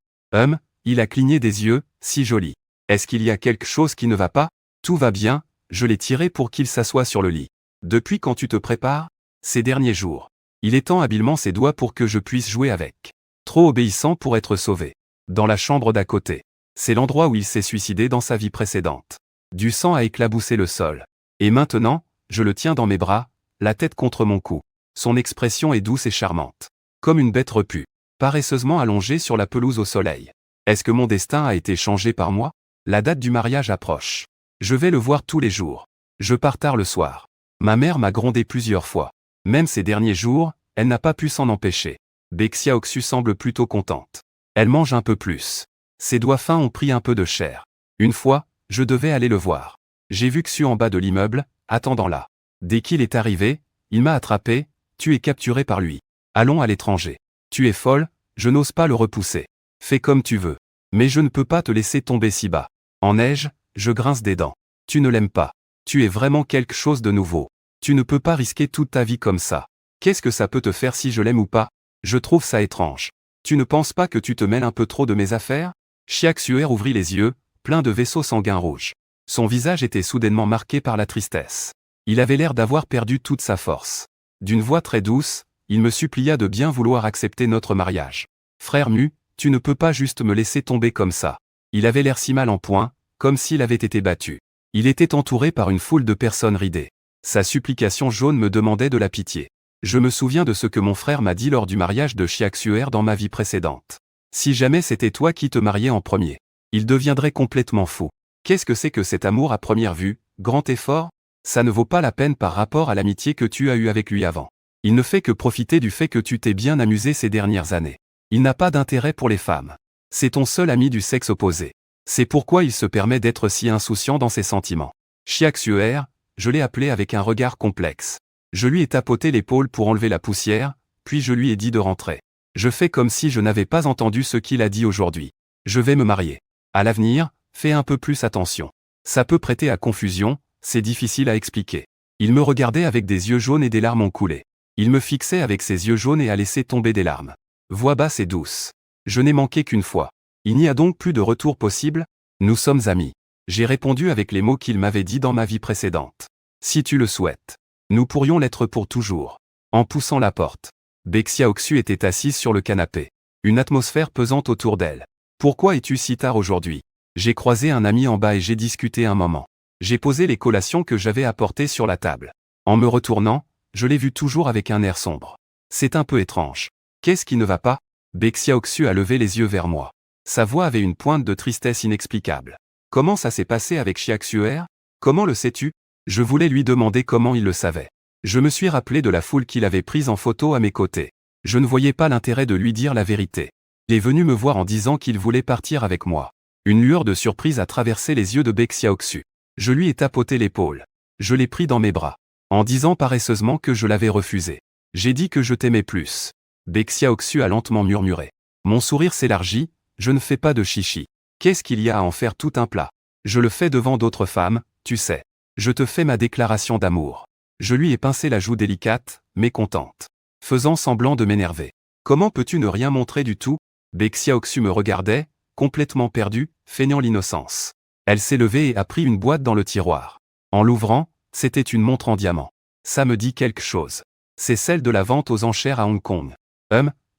Il a cligné des yeux, si joli. Est-ce qu'il y a quelque chose qui ne va pas? Tout va bien, je l'ai tiré pour qu'il s'assoie sur le lit. Depuis quand tu te prépares? Ces derniers jours. Il étend habilement ses doigts pour que je puisse jouer avec. Trop obéissant pour être sauvé. Dans la chambre d'à côté. C'est l'endroit où il s'est suicidé dans sa vie précédente. Du sang a éclaboussé le sol. Et maintenant, je le tiens dans mes bras, la tête contre mon cou. Son expression est douce et charmante. Comme une bête repue. Paresseusement allongée sur la pelouse au soleil. Est-ce que mon destin a été changé par moi? La date du mariage approche. Je vais le voir tous les jours. Je pars tard le soir. Ma mère m'a grondé plusieurs fois. Même ces derniers jours, elle n'a pas pu s'en empêcher. Baek Xiaoxu semble plutôt contente. Elle mange un peu plus. Ses doigts fins ont pris un peu de chair. Une fois, je devais aller le voir. J'ai vu Xu en bas de l'immeuble, attendant là. Dès qu'il est arrivé, il m'a attrapé, tu es capturé par lui. Allons à l'étranger. Tu es folle, je n'ose pas le repousser. Fais comme tu veux. Mais je ne peux pas te laisser tomber si bas. En neige, je grince des dents. Tu ne l'aimes pas. Tu es vraiment quelque chose de nouveau. Tu ne peux pas risquer toute ta vie comme ça. Qu'est-ce que ça peut te faire si je l'aime ou pas? Je trouve ça étrange. Tu ne penses pas que tu te mêles un peu trop de mes affaires? Xiaxuer ouvrit les yeux, plein de vaisseaux sanguins rouges. Son visage était soudainement marqué par la tristesse. Il avait l'air d'avoir perdu toute sa force. D'une voix très douce, il me supplia de bien vouloir accepter notre mariage. Frère Mu, tu ne peux pas juste me laisser tomber comme ça. Il avait l'air si mal en point, comme s'il avait été battu. Il était entouré par une foule de personnes ridées. Sa supplication jaune me demandait de la pitié. Je me souviens de ce que mon frère m'a dit lors du mariage de Xiaxuer dans ma vie précédente. Si jamais c'était toi qui te mariais en premier, il deviendrait complètement fou. Qu'est-ce que c'est que cet amour à première vue, grand et fort? Ça ne vaut pas la peine par rapport à l'amitié que tu as eue avec lui avant. Il ne fait que profiter du fait que tu t'es bien amusé ces dernières années. Il n'a pas d'intérêt pour les femmes. C'est ton seul ami du sexe opposé. C'est pourquoi il se permet d'être si insouciant dans ses sentiments. Xiaxuer, je l'ai appelé avec un regard complexe. Je lui ai tapoté l'épaule pour enlever la poussière, puis je lui ai dit de rentrer. Je fais comme si je n'avais pas entendu ce qu'il a dit aujourd'hui. Je vais me marier. À l'avenir, fais un peu plus attention. Ça peut prêter à confusion, c'est difficile à expliquer. Il me regardait avec des yeux jaunes et des larmes ont coulé. Il me fixait avec ses yeux jaunes et a laissé tomber des larmes. Voix basse et douce. Je n'ai manqué qu'une fois. Il n'y a donc plus de retour possible? Nous sommes amis. J'ai répondu avec les mots qu'il m'avait dit dans ma vie précédente. Si tu le souhaites. Nous pourrions l'être pour toujours. En poussant la porte. Baek Xiaoxu était assise sur le canapé. Une atmosphère pesante autour d'elle. Pourquoi es-tu si tard aujourd'hui? J'ai croisé un ami en bas et j'ai discuté un moment. J'ai posé les collations que j'avais apportées sur la table. En me retournant, je l'ai vu toujours avec un air sombre. C'est un peu étrange. Qu'est-ce qui ne va pas? Baek Xiaoxu a levé les yeux vers moi. Sa voix avait une pointe de tristesse inexplicable. Comment ça s'est passé avec Xiaxuer? Comment le sais-tu? Je voulais lui demander comment il le savait. Je me suis rappelé de la foule qu'il avait prise en photo à mes côtés. Je ne voyais pas l'intérêt de lui dire la vérité. Il est venu me voir en disant qu'il voulait partir avec moi. Une lueur de surprise a traversé les yeux de Baek Xiaoxu. Je lui ai tapoté l'épaule. Je l'ai pris dans mes bras, en disant paresseusement que je l'avais refusé. J'ai dit que je t'aimais plus. Baek Xiaoxu a lentement murmuré. Mon sourire s'élargit, je ne fais pas de chichi. Qu'est-ce qu'il y a à en faire tout un plat? Je le fais devant d'autres femmes, tu sais. Je te fais ma déclaration d'amour. Je lui ai pincé la joue délicate, mécontente, faisant semblant de m'énerver. Comment peux-tu ne rien montrer du tout? Baek Xiaoxu me regardait, complètement perdu, feignant l'innocence. Elle s'est levée et a pris une boîte dans le tiroir. En l'ouvrant, c'était une montre en diamant. Ça me dit quelque chose. C'est celle de la vente aux enchères à Hong Kong.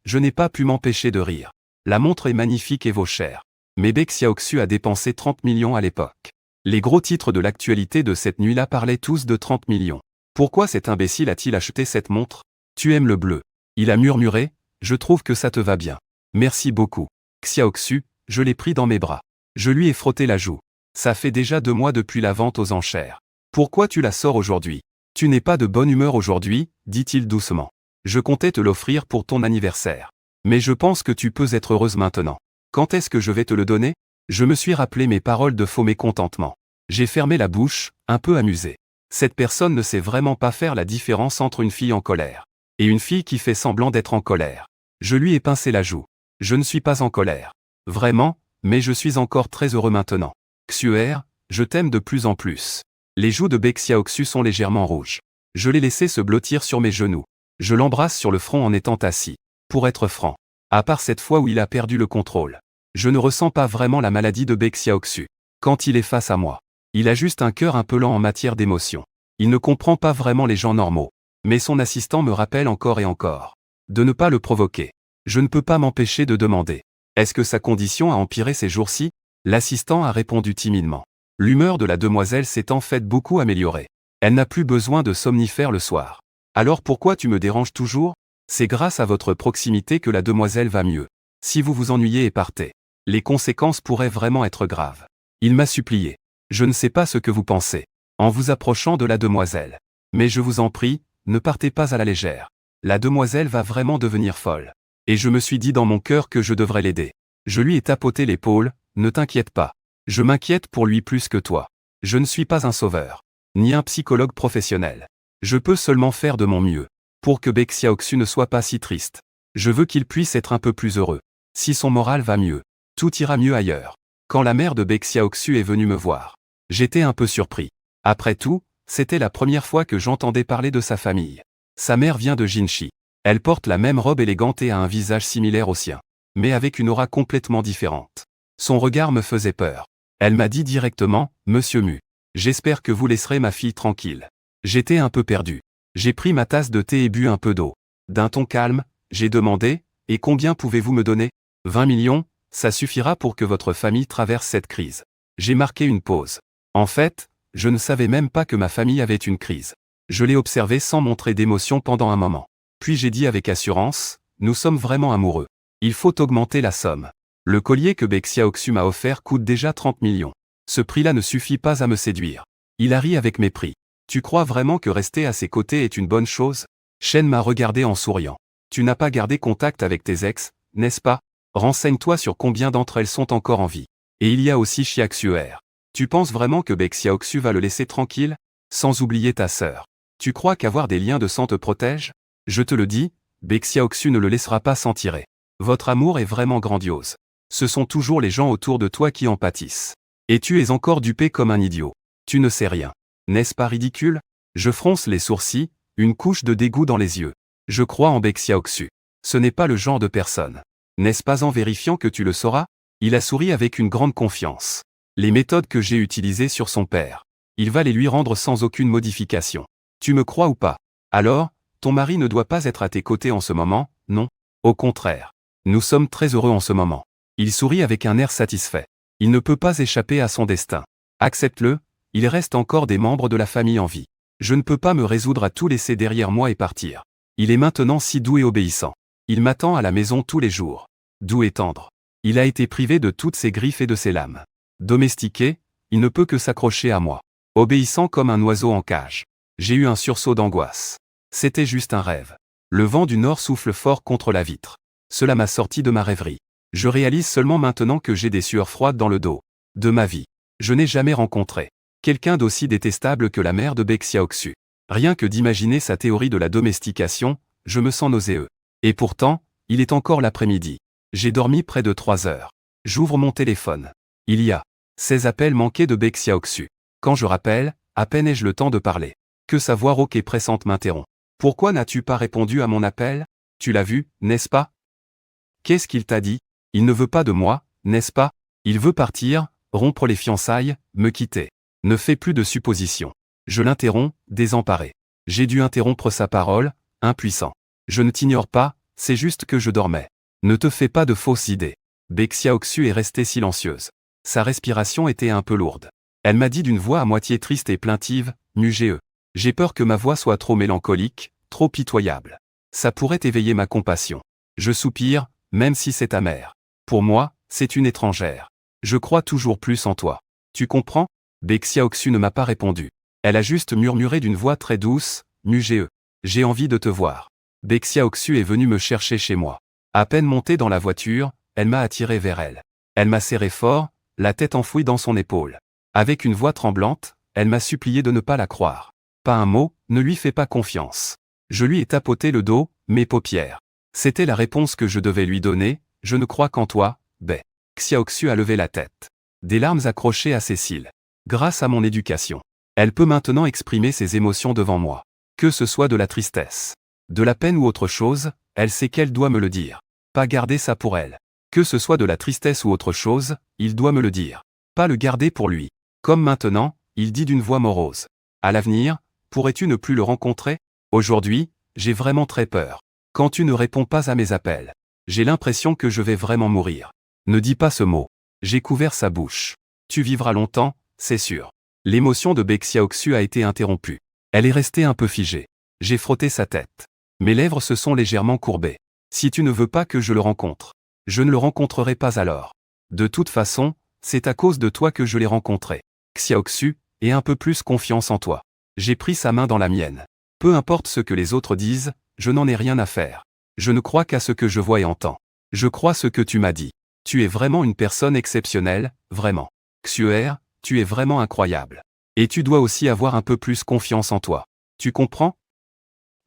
Je n'ai pas pu m'empêcher de rire. La montre est magnifique et vaut cher. Mais Baek Xiaoxu a dépensé 30 millions à l'époque. Les gros titres de l'actualité de cette nuit-là parlaient tous de 30 millions. Pourquoi cet imbécile a-t-il acheté cette montre? Tu aimes le bleu. Il a murmuré, je trouve que ça te va bien. Merci beaucoup. Xiaoxu, je l'ai pris dans mes bras. Je lui ai frotté la joue. Ça fait déjà 2 mois depuis la vente aux enchères. Pourquoi tu la sors aujourd'hui? Tu n'es pas de bonne humeur aujourd'hui, dit-il doucement. Je comptais te l'offrir pour ton anniversaire. Mais je pense que tu peux être heureuse maintenant. Quand est-ce que je vais te le donner? Je me suis rappelé mes paroles de faux mécontentement. J'ai fermé la bouche, un peu amusé. Cette personne ne sait vraiment pas faire la différence entre une fille en colère et une fille qui fait semblant d'être en colère. Je lui ai pincé la joue. Je ne suis pas en colère. Vraiment, mais je suis encore très heureux maintenant. Xuer, je t'aime de plus en plus. Les joues de Baek Xiaoxu sont légèrement rouges. Je l'ai laissé se blottir sur mes genoux. Je l'embrasse sur le front en étant assis. Pour être franc, à part cette fois où il a perdu le contrôle, je ne ressens pas vraiment la maladie de Baek Xiaoxu. Quand il est face à moi, il a juste un cœur un peu lent en matière d'émotion. Il ne comprend pas vraiment les gens normaux. Mais son assistant me rappelle encore et encore de ne pas le provoquer. Je ne peux pas m'empêcher de demander. Est-ce que sa condition a empiré ces jours-ci? L'assistant a répondu timidement. L'humeur de la demoiselle s'est en fait beaucoup améliorée. Elle n'a plus besoin de somnifères le soir. Alors pourquoi tu me déranges toujours? C'est grâce à votre proximité que la demoiselle va mieux. Si vous vous ennuyez et partez, les conséquences pourraient vraiment être graves. Il m'a supplié. Je ne sais pas ce que vous pensez, en vous approchant de la demoiselle. Mais je vous en prie, ne partez pas à la légère. La demoiselle va vraiment devenir folle. Et je me suis dit dans mon cœur que je devrais l'aider. Je lui ai tapoté l'épaule, ne t'inquiète pas. Je m'inquiète pour lui plus que toi. Je ne suis pas un sauveur, ni un psychologue professionnel. Je peux seulement faire de mon mieux, pour que Baek Xiaoxu ne soit pas si triste. Je veux qu'il puisse être un peu plus heureux. Si son moral va mieux, tout ira mieux ailleurs. Quand la mère de Baek Xiaoxu est venue me voir, j'étais un peu surpris. Après tout, c'était la première fois que j'entendais parler de sa famille. Sa mère vient de Jinshi. Elle porte la même robe élégante et a un visage similaire au sien, mais avec une aura complètement différente. Son regard me faisait peur. Elle m'a dit directement, Monsieur Mu, j'espère que vous laisserez ma fille tranquille. J'étais un peu perdu. J'ai pris ma tasse de thé et bu un peu d'eau. D'un ton calme, j'ai demandé, et combien pouvez-vous me donner? 20 millions, ça suffira pour que votre famille traverse cette crise. J'ai marqué une pause. En fait, je ne savais même pas que ma famille avait une crise. Je l'ai observé sans montrer d'émotion pendant un moment. Puis j'ai dit avec assurance, nous sommes vraiment amoureux. Il faut augmenter la somme. Le collier que Baek Xiaoxu m'a offert coûte déjà 30 millions. Ce prix-là ne suffit pas à me séduire. Il a ri avec mépris. Tu crois vraiment que rester à ses côtés est une bonne chose? Shen m'a regardé en souriant. Tu n'as pas gardé contact avec tes ex, n'est-ce pas? Renseigne-toi sur combien d'entre elles sont encore en vie. Et il y a aussi Xia Xuer. Tu penses vraiment que Baek Xiaoxu va le laisser tranquille? Sans oublier ta sœur. Tu crois qu'avoir des liens de sang te protège? Je te le dis, Baek Xiaoxu ne le laissera pas s'en tirer. Votre amour est vraiment grandiose. Ce sont toujours les gens autour de toi qui en pâtissent. Et tu es encore dupé comme un idiot. Tu ne sais rien. N'est-ce pas ridicule? Je fronce les sourcils, une couche de dégoût dans les yeux. Je crois en Baek Xiaoxu. Ce n'est pas le genre de personne. N'est-ce pas en vérifiant que tu le sauras? Il a souri avec une grande confiance. Les méthodes que j'ai utilisées sur son père, il va les lui rendre sans aucune modification. Tu me crois ou pas? Alors, ton mari ne doit pas être à tes côtés en ce moment, non? Au contraire. Nous sommes très heureux en ce moment. Il sourit avec un air satisfait. Il ne peut pas échapper à son destin. Accepte-le, il reste encore des membres de la famille en vie. Je ne peux pas me résoudre à tout laisser derrière moi et partir. Il est maintenant si doux et obéissant. Il m'attend à la maison tous les jours. Doux et tendre. Il a été privé de toutes ses griffes et de ses lames. Domestiqué, il ne peut que s'accrocher à moi. Obéissant comme un oiseau en cage. J'ai eu un sursaut d'angoisse. C'était juste un rêve. Le vent du nord souffle fort contre la vitre. Cela m'a sorti de ma rêverie. Je réalise seulement maintenant que j'ai des sueurs froides dans le dos. De ma vie, je n'ai jamais rencontré quelqu'un d'aussi détestable que la mère de Baek Xiaoxu. Rien que d'imaginer sa théorie de la domestication, je me sens nauséeux. Et pourtant, il est encore l'après-midi. J'ai dormi près de 3 heures. J'ouvre mon téléphone. Il y a 16 appels manqués de Baek Xiaoxu. Quand je rappelle, à peine ai-je le temps de parler que sa voix rauque et pressante m'interrompt. Pourquoi n'as-tu pas répondu à mon appel? Tu l'as vu, n'est-ce pas? Qu'est-ce qu'il t'a dit? Il ne veut pas de moi, n'est-ce pas? Il veut partir, rompre les fiançailles, me quitter. Ne fais plus de suppositions. Je l'interromps, désemparé. J'ai dû interrompre sa parole, impuissant. Je ne t'ignore pas, c'est juste que je dormais. Ne te fais pas de fausses idées. Baek Xiaoxu est restée silencieuse. Sa respiration était un peu lourde. Elle m'a dit d'une voix à moitié triste et plaintive, Muge. J'ai peur que ma voix soit trop mélancolique, trop pitoyable. Ça pourrait éveiller ma compassion. Je soupire, même si c'est amer. Pour moi, c'est une étrangère. Je crois toujours plus en toi. Tu comprends? Baek Xiaoxu ne m'a pas répondu. Elle a juste murmuré d'une voix très douce, Muge. J'ai envie de te voir. Baek Xiaoxu est venue me chercher chez moi. À peine montée dans la voiture, elle m'a attiré vers elle. Elle m'a serré fort, la tête enfouie dans son épaule. Avec une voix tremblante, elle m'a supplié de ne pas la croire. Pas un mot, ne lui fais pas confiance. Je lui ai tapoté le dos, mes paupières. C'était la réponse que je devais lui donner, je ne crois qu'en toi, Baek Xiaoxu a levé la tête. Des larmes accrochées à ses cils. Grâce à mon éducation, elle peut maintenant exprimer ses émotions devant moi. Que ce soit de la tristesse, de la peine ou autre chose, elle sait qu'elle doit me le dire. Pas garder ça pour elle. Que ce soit de la tristesse ou autre chose, il doit me le dire. Pas le garder pour lui. Comme maintenant, il dit d'une voix morose. À l'avenir, pourrais-tu ne plus le rencontrer? Aujourd'hui, j'ai vraiment très peur. Quand tu ne réponds pas à mes appels, j'ai l'impression que je vais vraiment mourir. Ne dis pas ce mot. J'ai couvert sa bouche. Tu vivras longtemps, c'est sûr. L'émotion de Baek Xiaoxu a été interrompue. Elle est restée un peu figée. J'ai frotté sa tête. Mes lèvres se sont légèrement courbées. Si tu ne veux pas que je le rencontre, je ne le rencontrerai pas alors. De toute façon, c'est à cause de toi que je l'ai rencontré. Xiaoxu, aie un peu plus confiance en toi. J'ai pris sa main dans la mienne. Peu importe ce que les autres disent, je n'en ai rien à faire. Je ne crois qu'à ce que je vois et entends. Je crois ce que tu m'as dit. Tu es vraiment une personne exceptionnelle, vraiment. Xuer, tu es vraiment incroyable. Et tu dois aussi avoir un peu plus confiance en toi. Tu comprends?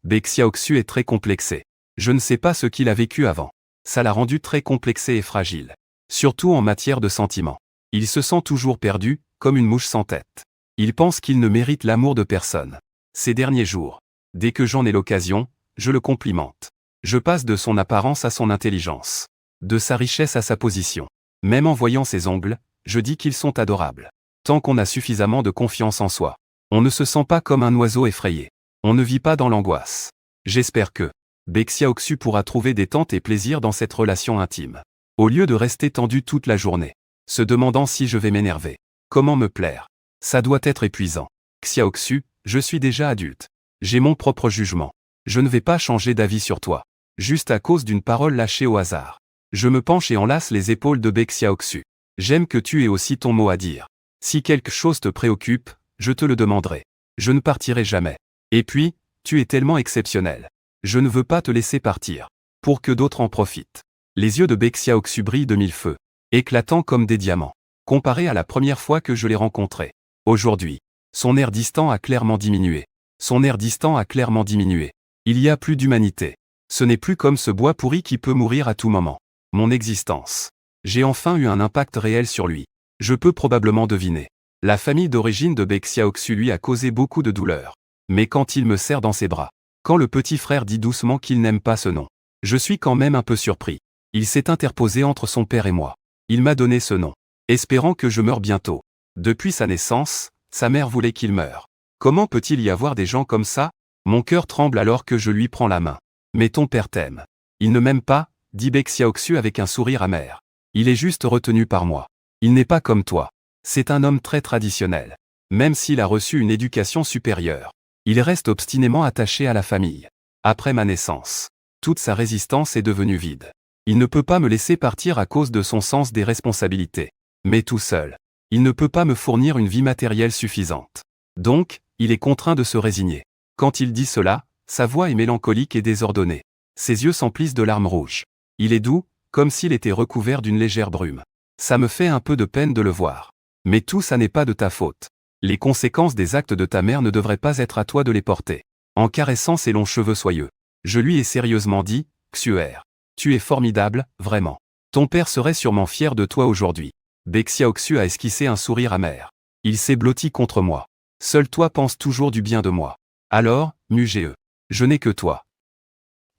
Baek Xiaoxu est très complexé. Je ne sais pas ce qu'il a vécu avant. Ça l'a rendu très complexé et fragile. Surtout en matière de sentiments. Il se sent toujours perdu, comme une mouche sans tête. Il pense qu'il ne mérite l'amour de personne. Ces derniers jours, dès que j'en ai l'occasion, je le complimente. Je passe de son apparence à son intelligence. De sa richesse à sa position. Même en voyant ses ongles, je dis qu'ils sont adorables. Tant qu'on a suffisamment de confiance en soi, on ne se sent pas comme un oiseau effrayé. On ne vit pas dans l'angoisse. J'espère que Baek Xiaoxu pourra trouver détente et plaisir dans cette relation intime. Au lieu de rester tendu toute la journée, se demandant si je vais m'énerver. Comment me plaire? Ça doit être épuisant. Xiaoxu, je suis déjà adulte. J'ai mon propre jugement. Je ne vais pas changer d'avis sur toi. Juste à cause d'une parole lâchée au hasard. Je me penche et enlace les épaules de Baek Xiaoxu. J'aime que tu aies aussi ton mot à dire. Si quelque chose te préoccupe, je te le demanderai. Je ne partirai jamais. Et puis, tu es tellement exceptionnel. Je ne veux pas te laisser partir. Pour que d'autres en profitent. Les yeux de Baek Xiaoxu brillent de mille feux. Éclatants comme des diamants. Comparé à la première fois que je l'ai rencontré. Aujourd'hui, son air distant a clairement diminué. Son air distant a clairement diminué. Il y a plus d'humanité. Ce n'est plus comme ce bois pourri qui peut mourir à tout moment. Mon existence. J'ai enfin eu un impact réel sur lui. Je peux probablement deviner. La famille d'origine de Baek Xiaoxu lui a causé beaucoup de douleur. Mais quand il me serre dans ses bras, quand le petit frère dit doucement qu'il n'aime pas ce nom, je suis quand même un peu surpris. Il s'est interposé entre son père et moi. Il m'a donné ce nom, espérant que je meure bientôt. Depuis sa naissance, sa mère voulait qu'il meure. Comment peut-il y avoir des gens comme ça? Mon cœur tremble alors que je lui prends la main. Mais ton père t'aime. Il ne m'aime pas, dit Baek Xiaoxu avec un sourire amer. Il est juste retenu par moi. Il n'est pas comme toi. C'est un homme très traditionnel. Même s'il a reçu une éducation supérieure, il reste obstinément attaché à la famille. Après ma naissance, toute sa résistance est devenue vide. Il ne peut pas me laisser partir à cause de son sens des responsabilités. Mais tout seul, il ne peut pas me fournir une vie matérielle suffisante. Donc, il est contraint de se résigner. Quand il dit cela, sa voix est mélancolique et désordonnée. Ses yeux s'emplissent de larmes rouges. Il est doux, comme s'il était recouvert d'une légère brume. Ça me fait un peu de peine de le voir. Mais tout ça n'est pas de ta faute. Les conséquences des actes de ta mère ne devraient pas être à toi de les porter. En caressant ses longs cheveux soyeux, je lui ai sérieusement dit, Xuer, tu es formidable, vraiment. Ton père serait sûrement fier de toi aujourd'hui. Bexiaoxu a esquissé un sourire amer. Il s'est blotti contre moi. Seul toi penses toujours du bien de moi. Alors, Mugee, je n'ai que toi.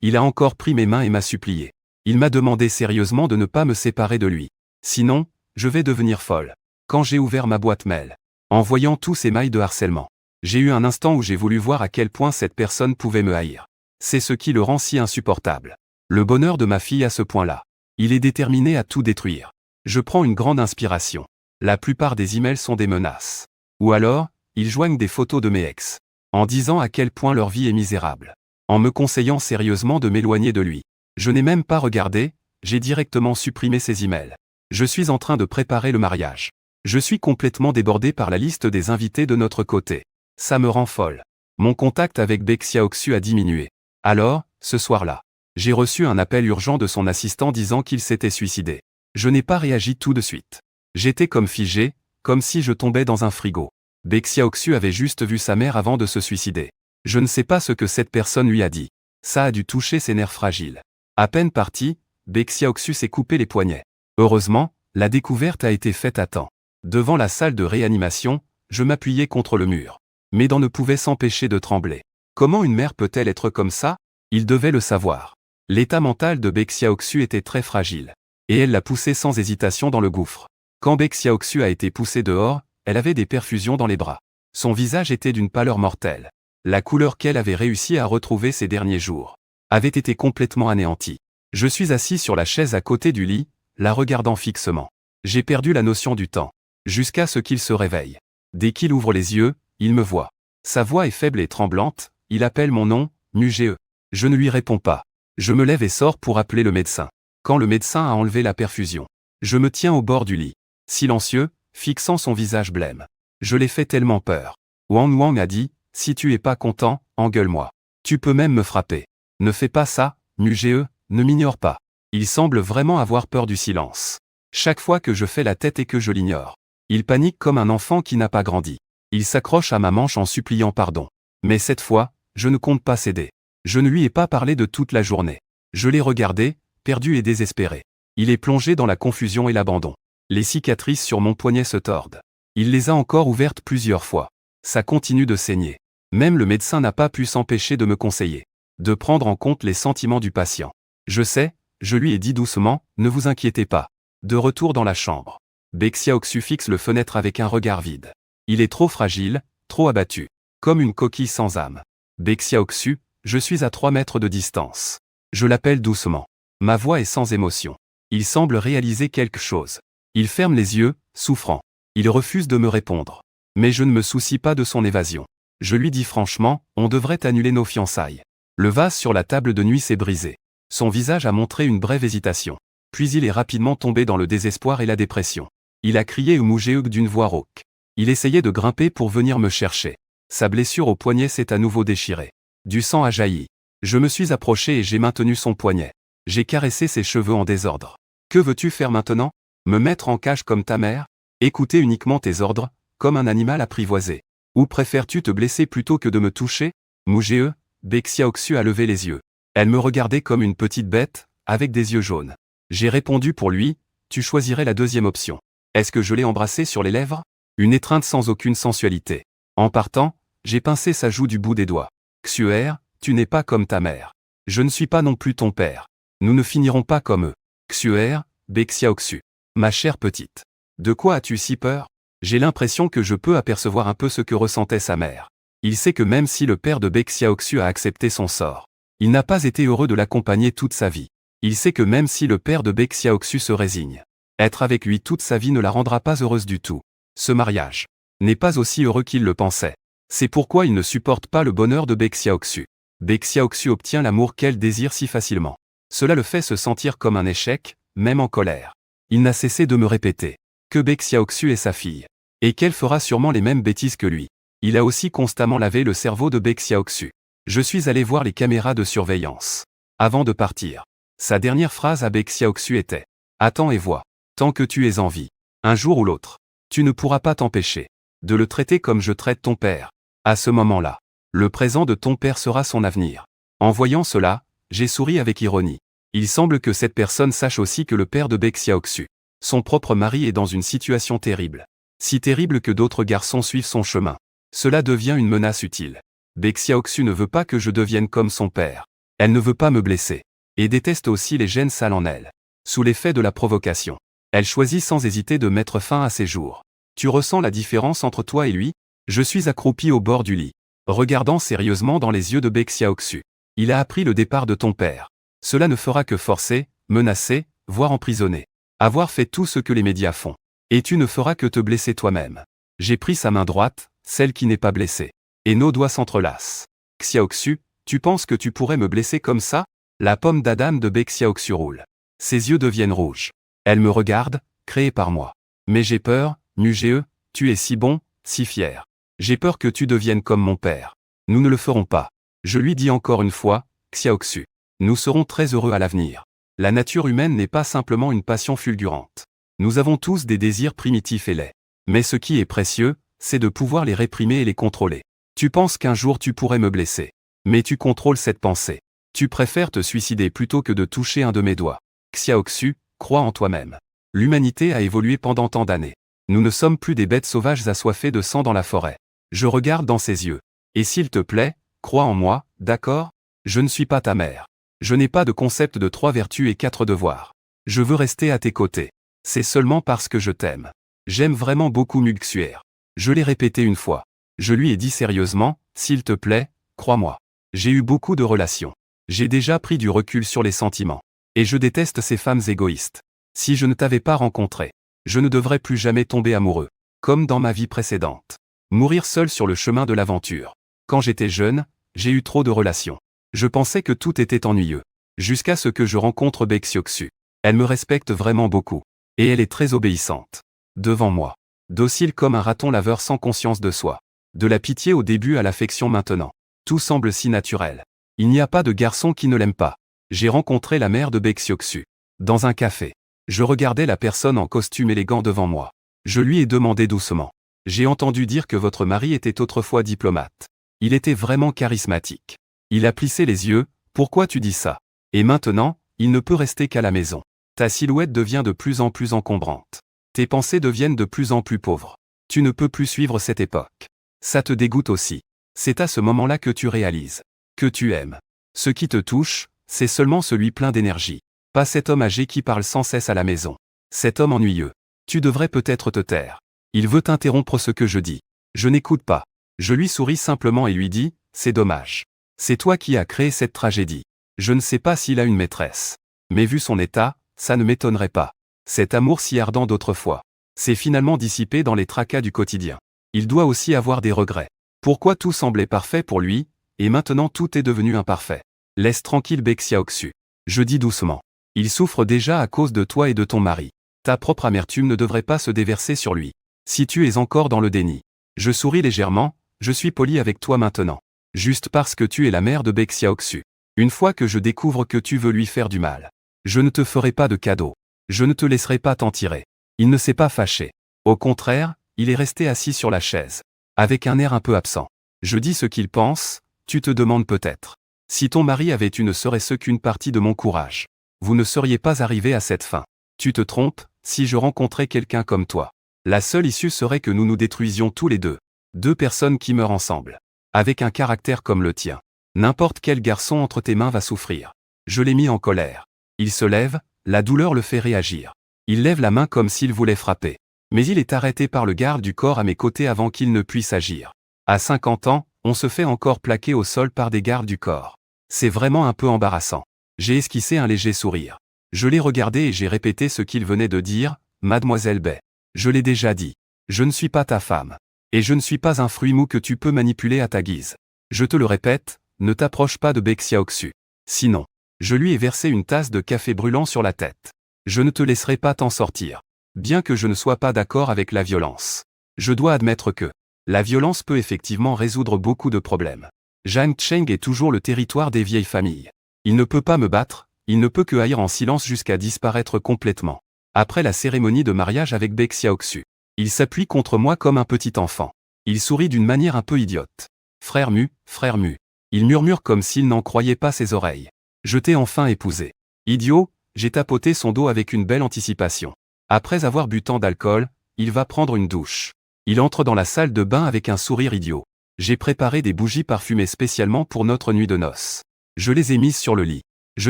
Il a encore pris mes mains et m'a supplié. Il m'a demandé sérieusement de ne pas me séparer de lui. Sinon, je vais devenir folle. Quand j'ai ouvert ma boîte mail, en voyant tous ces mails de harcèlement, j'ai eu un instant où j'ai voulu voir à quel point cette personne pouvait me haïr. C'est ce qui le rend si insupportable. Le bonheur de ma fille à ce point-là. Il est déterminé à tout détruire. Je prends une grande inspiration. La plupart des emails sont des menaces. Ou alors, ils joignent des photos de mes ex, en disant à quel point leur vie est misérable. En me conseillant sérieusement de m'éloigner de lui. Je n'ai même pas regardé, j'ai directement supprimé ces emails. Je suis en train de préparer le mariage. Je suis complètement débordé par la liste des invités de notre côté. Ça me rend folle. Mon contact avec Bexiaoxu a diminué. Alors, ce soir-là, j'ai reçu un appel urgent de son assistant disant qu'il s'était suicidé. Je n'ai pas réagi tout de suite. J'étais comme figé, comme si je tombais dans un frigo. Bexiaoxu avait juste vu sa mère avant de se suicider. Je ne sais pas ce que cette personne lui a dit. Ça a dû toucher ses nerfs fragiles. À peine parti, Bexiaoxu s'est coupé les poignets. Heureusement, la découverte a été faite à temps. Devant la salle de réanimation, je m'appuyais contre le mur. Mes dents ne pouvaient s'empêcher de trembler. Comment une mère peut-elle être comme ça? Il devait le savoir. L'état mental de Bexiaoxu était très fragile. Et elle l'a poussé sans hésitation dans le gouffre. Quand Bexiaoxu a été poussée dehors, elle avait des perfusions dans les bras. Son visage était d'une pâleur mortelle. La couleur qu'elle avait réussi à retrouver ces derniers jours avait été complètement anéantie. Je suis assis sur la chaise à côté du lit, la regardant fixement. J'ai perdu la notion du temps. Jusqu'à ce qu'il se réveille. Dès qu'il ouvre les yeux, il me voit. Sa voix est faible et tremblante, il appelle mon nom, Mugee. Je ne lui réponds pas. Je me lève et sors pour appeler le médecin. Quand le médecin a enlevé la perfusion, je me tiens au bord du lit, silencieux, fixant son visage blême. Je l'ai fait tellement peur. Wang Wang a dit, si tu es pas content, engueule-moi. Tu peux même me frapper. Ne fais pas ça, Mugee, ne m'ignore pas. Il semble vraiment avoir peur du silence. Chaque fois que je fais la tête et que je l'ignore, il panique comme un enfant qui n'a pas grandi. Il s'accroche à ma manche en suppliant pardon. Mais cette fois, je ne compte pas céder. Je ne lui ai pas parlé de toute la journée. Je l'ai regardé, perdu et désespéré. Il est plongé dans la confusion et l'abandon. Les cicatrices sur mon poignet se tordent. Il les a encore ouvertes plusieurs fois. Ça continue de saigner. Même le médecin n'a pas pu s'empêcher de me conseiller de prendre en compte les sentiments du patient. Je sais, je lui ai dit doucement, ne vous inquiétez pas. De retour dans la chambre, Bexiaoxu fixe le fenêtre avec un regard vide. Il est trop fragile, trop abattu. Comme une coquille sans âme. Bexiaoxu, je suis à 3 mètres de distance. Je l'appelle doucement. Ma voix est sans émotion. Il semble réaliser quelque chose. Il ferme les yeux, souffrant. Il refuse de me répondre. Mais je ne me soucie pas de son évasion. Je lui dis franchement, on devrait annuler nos fiançailles. Le vase sur la table de nuit s'est brisé. Son visage a montré une brève hésitation. Puis il est rapidement tombé dans le désespoir et la dépression. Il a crié Mugee d'une voix rauque. Il essayait de grimper pour venir me chercher. Sa blessure au poignet s'est à nouveau déchirée. Du sang a jailli. Je me suis approché et j'ai maintenu son poignet. J'ai caressé ses cheveux en désordre. Que veux-tu faire maintenant? Me mettre en cage comme ta mère? Écouter uniquement tes ordres, comme un animal apprivoisé. Ou préfères-tu te blesser plutôt que de me toucher? Mugee, Bexiaoxu a levé les yeux. Elle me regardait comme une petite bête, avec des yeux jaunes. J'ai répondu pour lui, tu choisirais la deuxième option. Est-ce que je l'ai embrassé sur les lèvres? Une étreinte sans aucune sensualité. En partant, j'ai pincé sa joue du bout des doigts. Xuer, tu n'es pas comme ta mère. Je ne suis pas non plus ton père. Nous ne finirons pas comme eux. Xuer, Bexiaoxu. Ma chère petite. De quoi as-tu si peur? J'ai l'impression que je peux apercevoir un peu ce que ressentait sa mère. Il sait que même si le père de Bexiaoxu a accepté son sort, il n'a pas été heureux de l'accompagner toute sa vie. Il sait que même si le père de Bexiaoxu se résigne, être avec lui toute sa vie ne la rendra pas heureuse du tout. Ce mariage n'est pas aussi heureux qu'il le pensait. C'est pourquoi il ne supporte pas le bonheur de Bexiaoxu. Bexiaoxu obtient l'amour qu'elle désire si facilement. Cela le fait se sentir comme un échec, même en colère. Il n'a cessé de me répéter que Bexiaoxu est sa fille, et qu'elle fera sûrement les mêmes bêtises que lui. Il a aussi constamment lavé le cerveau de Bexiaoxu. Je suis allé voir les caméras de surveillance avant de partir. Sa dernière phrase à Baek Xiaoxu était « Attends et vois. Tant que tu es en vie. Un jour ou l'autre. Tu ne pourras pas t'empêcher de le traiter comme je traite ton père. À ce moment-là, le présent de ton père sera son avenir. » En voyant cela, j'ai souri avec ironie. Il semble que cette personne sache aussi que le père de Baek Xiaoxu, son propre mari, est dans une situation terrible. Si terrible que d'autres garçons suivent son chemin. Cela devient une menace utile. Baek Xiaoxu ne veut pas que je devienne comme son père. Elle ne veut pas me blesser. Et déteste aussi les gènes sales en elle. Sous l'effet de la provocation, elle choisit sans hésiter de mettre fin à ses jours. Tu ressens la différence entre toi et lui? Je suis accroupi au bord du lit, regardant sérieusement dans les yeux de Baek Xiaoxu. Il a appris le départ de ton père. Cela ne fera que forcer, menacer, voire emprisonner. Avoir fait tout ce que les médias font. Et tu ne feras que te blesser toi-même. J'ai pris sa main droite, celle qui n'est pas blessée. Et nos doigts s'entrelacent. Xiaoxu, tu penses que tu pourrais me blesser comme ça? La pomme d'Adam de Baek Xiaoxu roule. Ses yeux deviennent rouges. Elle me regarde, créée par moi. Mais j'ai peur, Muge, tu es si bon, si fier. J'ai peur que tu deviennes comme mon père. Nous ne le ferons pas. Je lui dis encore une fois, Xiaoxu. Nous serons très heureux à l'avenir. La nature humaine n'est pas simplement une passion fulgurante. Nous avons tous des désirs primitifs et laids. Mais ce qui est précieux, c'est de pouvoir les réprimer et les contrôler. Tu penses qu'un jour tu pourrais me blesser. Mais tu contrôles cette pensée. Tu préfères te suicider plutôt que de toucher un de mes doigts. Xiaoxu, crois en toi-même. L'humanité a évolué pendant tant d'années. Nous ne sommes plus des bêtes sauvages assoiffées de sang dans la forêt. Je regarde dans ses yeux. Et s'il te plaît, crois en moi, d'accord? Je ne suis pas ta mère. Je n'ai pas de concept de 3 vertus et 4 devoirs. Je veux rester à tes côtés. C'est seulement parce que je t'aime. J'aime vraiment beaucoup Mugxuer. Je l'ai répété une fois. Je lui ai dit sérieusement, s'il te plaît, crois-moi. J'ai eu beaucoup de relations. J'ai déjà pris du recul sur les sentiments. Et je déteste ces femmes égoïstes. Si je ne t'avais pas rencontré, je ne devrais plus jamais tomber amoureux. Comme dans ma vie précédente. Mourir seul sur le chemin de l'aventure. Quand j'étais jeune, j'ai eu trop de relations. Je pensais que tout était ennuyeux. Jusqu'à ce que je rencontre Baek Xiaoxu. Elle me respecte vraiment beaucoup. Et elle est très obéissante. Devant moi. Docile comme un raton laveur sans conscience de soi. De la pitié au début à l'affection maintenant. Tout semble si naturel. Il n'y a pas de garçon qui ne l'aime pas. J'ai rencontré la mère de Baek Xiaoxu. Dans un café. Je regardais la personne en costume élégant devant moi. Je lui ai demandé doucement. J'ai entendu dire que votre mari était autrefois diplomate. Il était vraiment charismatique. Il a plissé les yeux, pourquoi tu dis ça? Et maintenant, il ne peut rester qu'à la maison. Ta silhouette devient de plus en plus encombrante. Tes pensées deviennent de plus en plus pauvres. Tu ne peux plus suivre cette époque. Ça te dégoûte aussi. C'est à ce moment-là que tu réalises que tu aimes. Ce qui te touche, c'est seulement celui plein d'énergie. Pas cet homme âgé qui parle sans cesse à la maison. Cet homme ennuyeux. Tu devrais peut-être te taire. Il veut interrompre ce que je dis. Je n'écoute pas. Je lui souris simplement et lui dis, c'est dommage. C'est toi qui as créé cette tragédie. Je ne sais pas s'il a une maîtresse. Mais vu son état, ça ne m'étonnerait pas. Cet amour si ardent d'autrefois s'est finalement dissipé dans les tracas du quotidien. Il doit aussi avoir des regrets. Pourquoi tout semblait parfait pour lui, et maintenant tout est devenu imparfait? Laisse tranquille Baek Xiaoxu. Je dis doucement. Il souffre déjà à cause de toi et de ton mari. Ta propre amertume ne devrait pas se déverser sur lui. Si tu es encore dans le déni. Je souris légèrement, je suis poli avec toi maintenant. Juste parce que tu es la mère de Baek Xiaoxu. Une fois que je découvre que tu veux lui faire du mal, je ne te ferai pas de cadeau. Je ne te laisserai pas t'en tirer. Il ne s'est pas fâché. Au contraire, il est resté assis sur la chaise. Avec un air un peu absent. Je dis ce qu'il pense, tu te demandes peut-être. Si ton mari avait eu ne serait-ce qu'une partie de mon courage. Vous ne seriez pas arrivé à cette fin. Tu te trompes, si je rencontrais quelqu'un comme toi. La seule issue serait que nous nous détruisions tous les deux. 2 personnes qui meurent ensemble. Avec un caractère comme le tien. N'importe quel garçon entre tes mains va souffrir. Je l'ai mis en colère. Il se lève, la douleur le fait réagir. Il lève la main comme s'il voulait frapper. Mais il est arrêté par le garde du corps à mes côtés avant qu'il ne puisse agir. À 50 ans, on se fait encore plaquer au sol par des gardes du corps. C'est vraiment un peu embarrassant. J'ai esquissé un léger sourire. Je l'ai regardé et j'ai répété ce qu'il venait de dire, Mademoiselle Bay. Je l'ai déjà dit. Je ne suis pas ta femme. Et je ne suis pas un fruit mou que tu peux manipuler à ta guise. Je te le répète, ne t'approche pas de Baek Xiaoxu. Sinon, je lui ai versé une tasse de café brûlant sur la tête. Je ne te laisserai pas t'en sortir. Bien que je ne sois pas d'accord avec la violence. Je dois admettre que la violence peut effectivement résoudre beaucoup de problèmes. Jiangcheng est toujours le territoire des vieilles familles. Il ne peut pas me battre, Il ne peut que haïr en silence jusqu'à disparaître complètement. Après la cérémonie de mariage avec Baek Xiaoxu, il s'appuie contre moi comme un petit enfant. Il sourit d'une manière un peu idiote. Frère Mu, frère Mu. Il murmure comme s'il n'en croyait pas ses oreilles. Je t'ai enfin épousé. Idiot, j'ai tapoté son dos avec une belle anticipation. Après avoir bu tant d'alcool, il va prendre une douche. Il entre dans la salle de bain avec un sourire idiot. J'ai préparé des bougies parfumées spécialement pour notre nuit de noces. Je les ai mises sur le lit. Je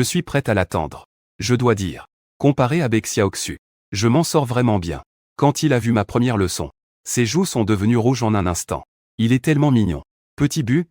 suis prête à l'attendre. Je dois dire, comparé à Baek Xiaoxu, je m'en sors vraiment bien. Quand il a vu ma première leçon, ses joues sont devenues rouges en un instant. Il est tellement mignon. Petit bu,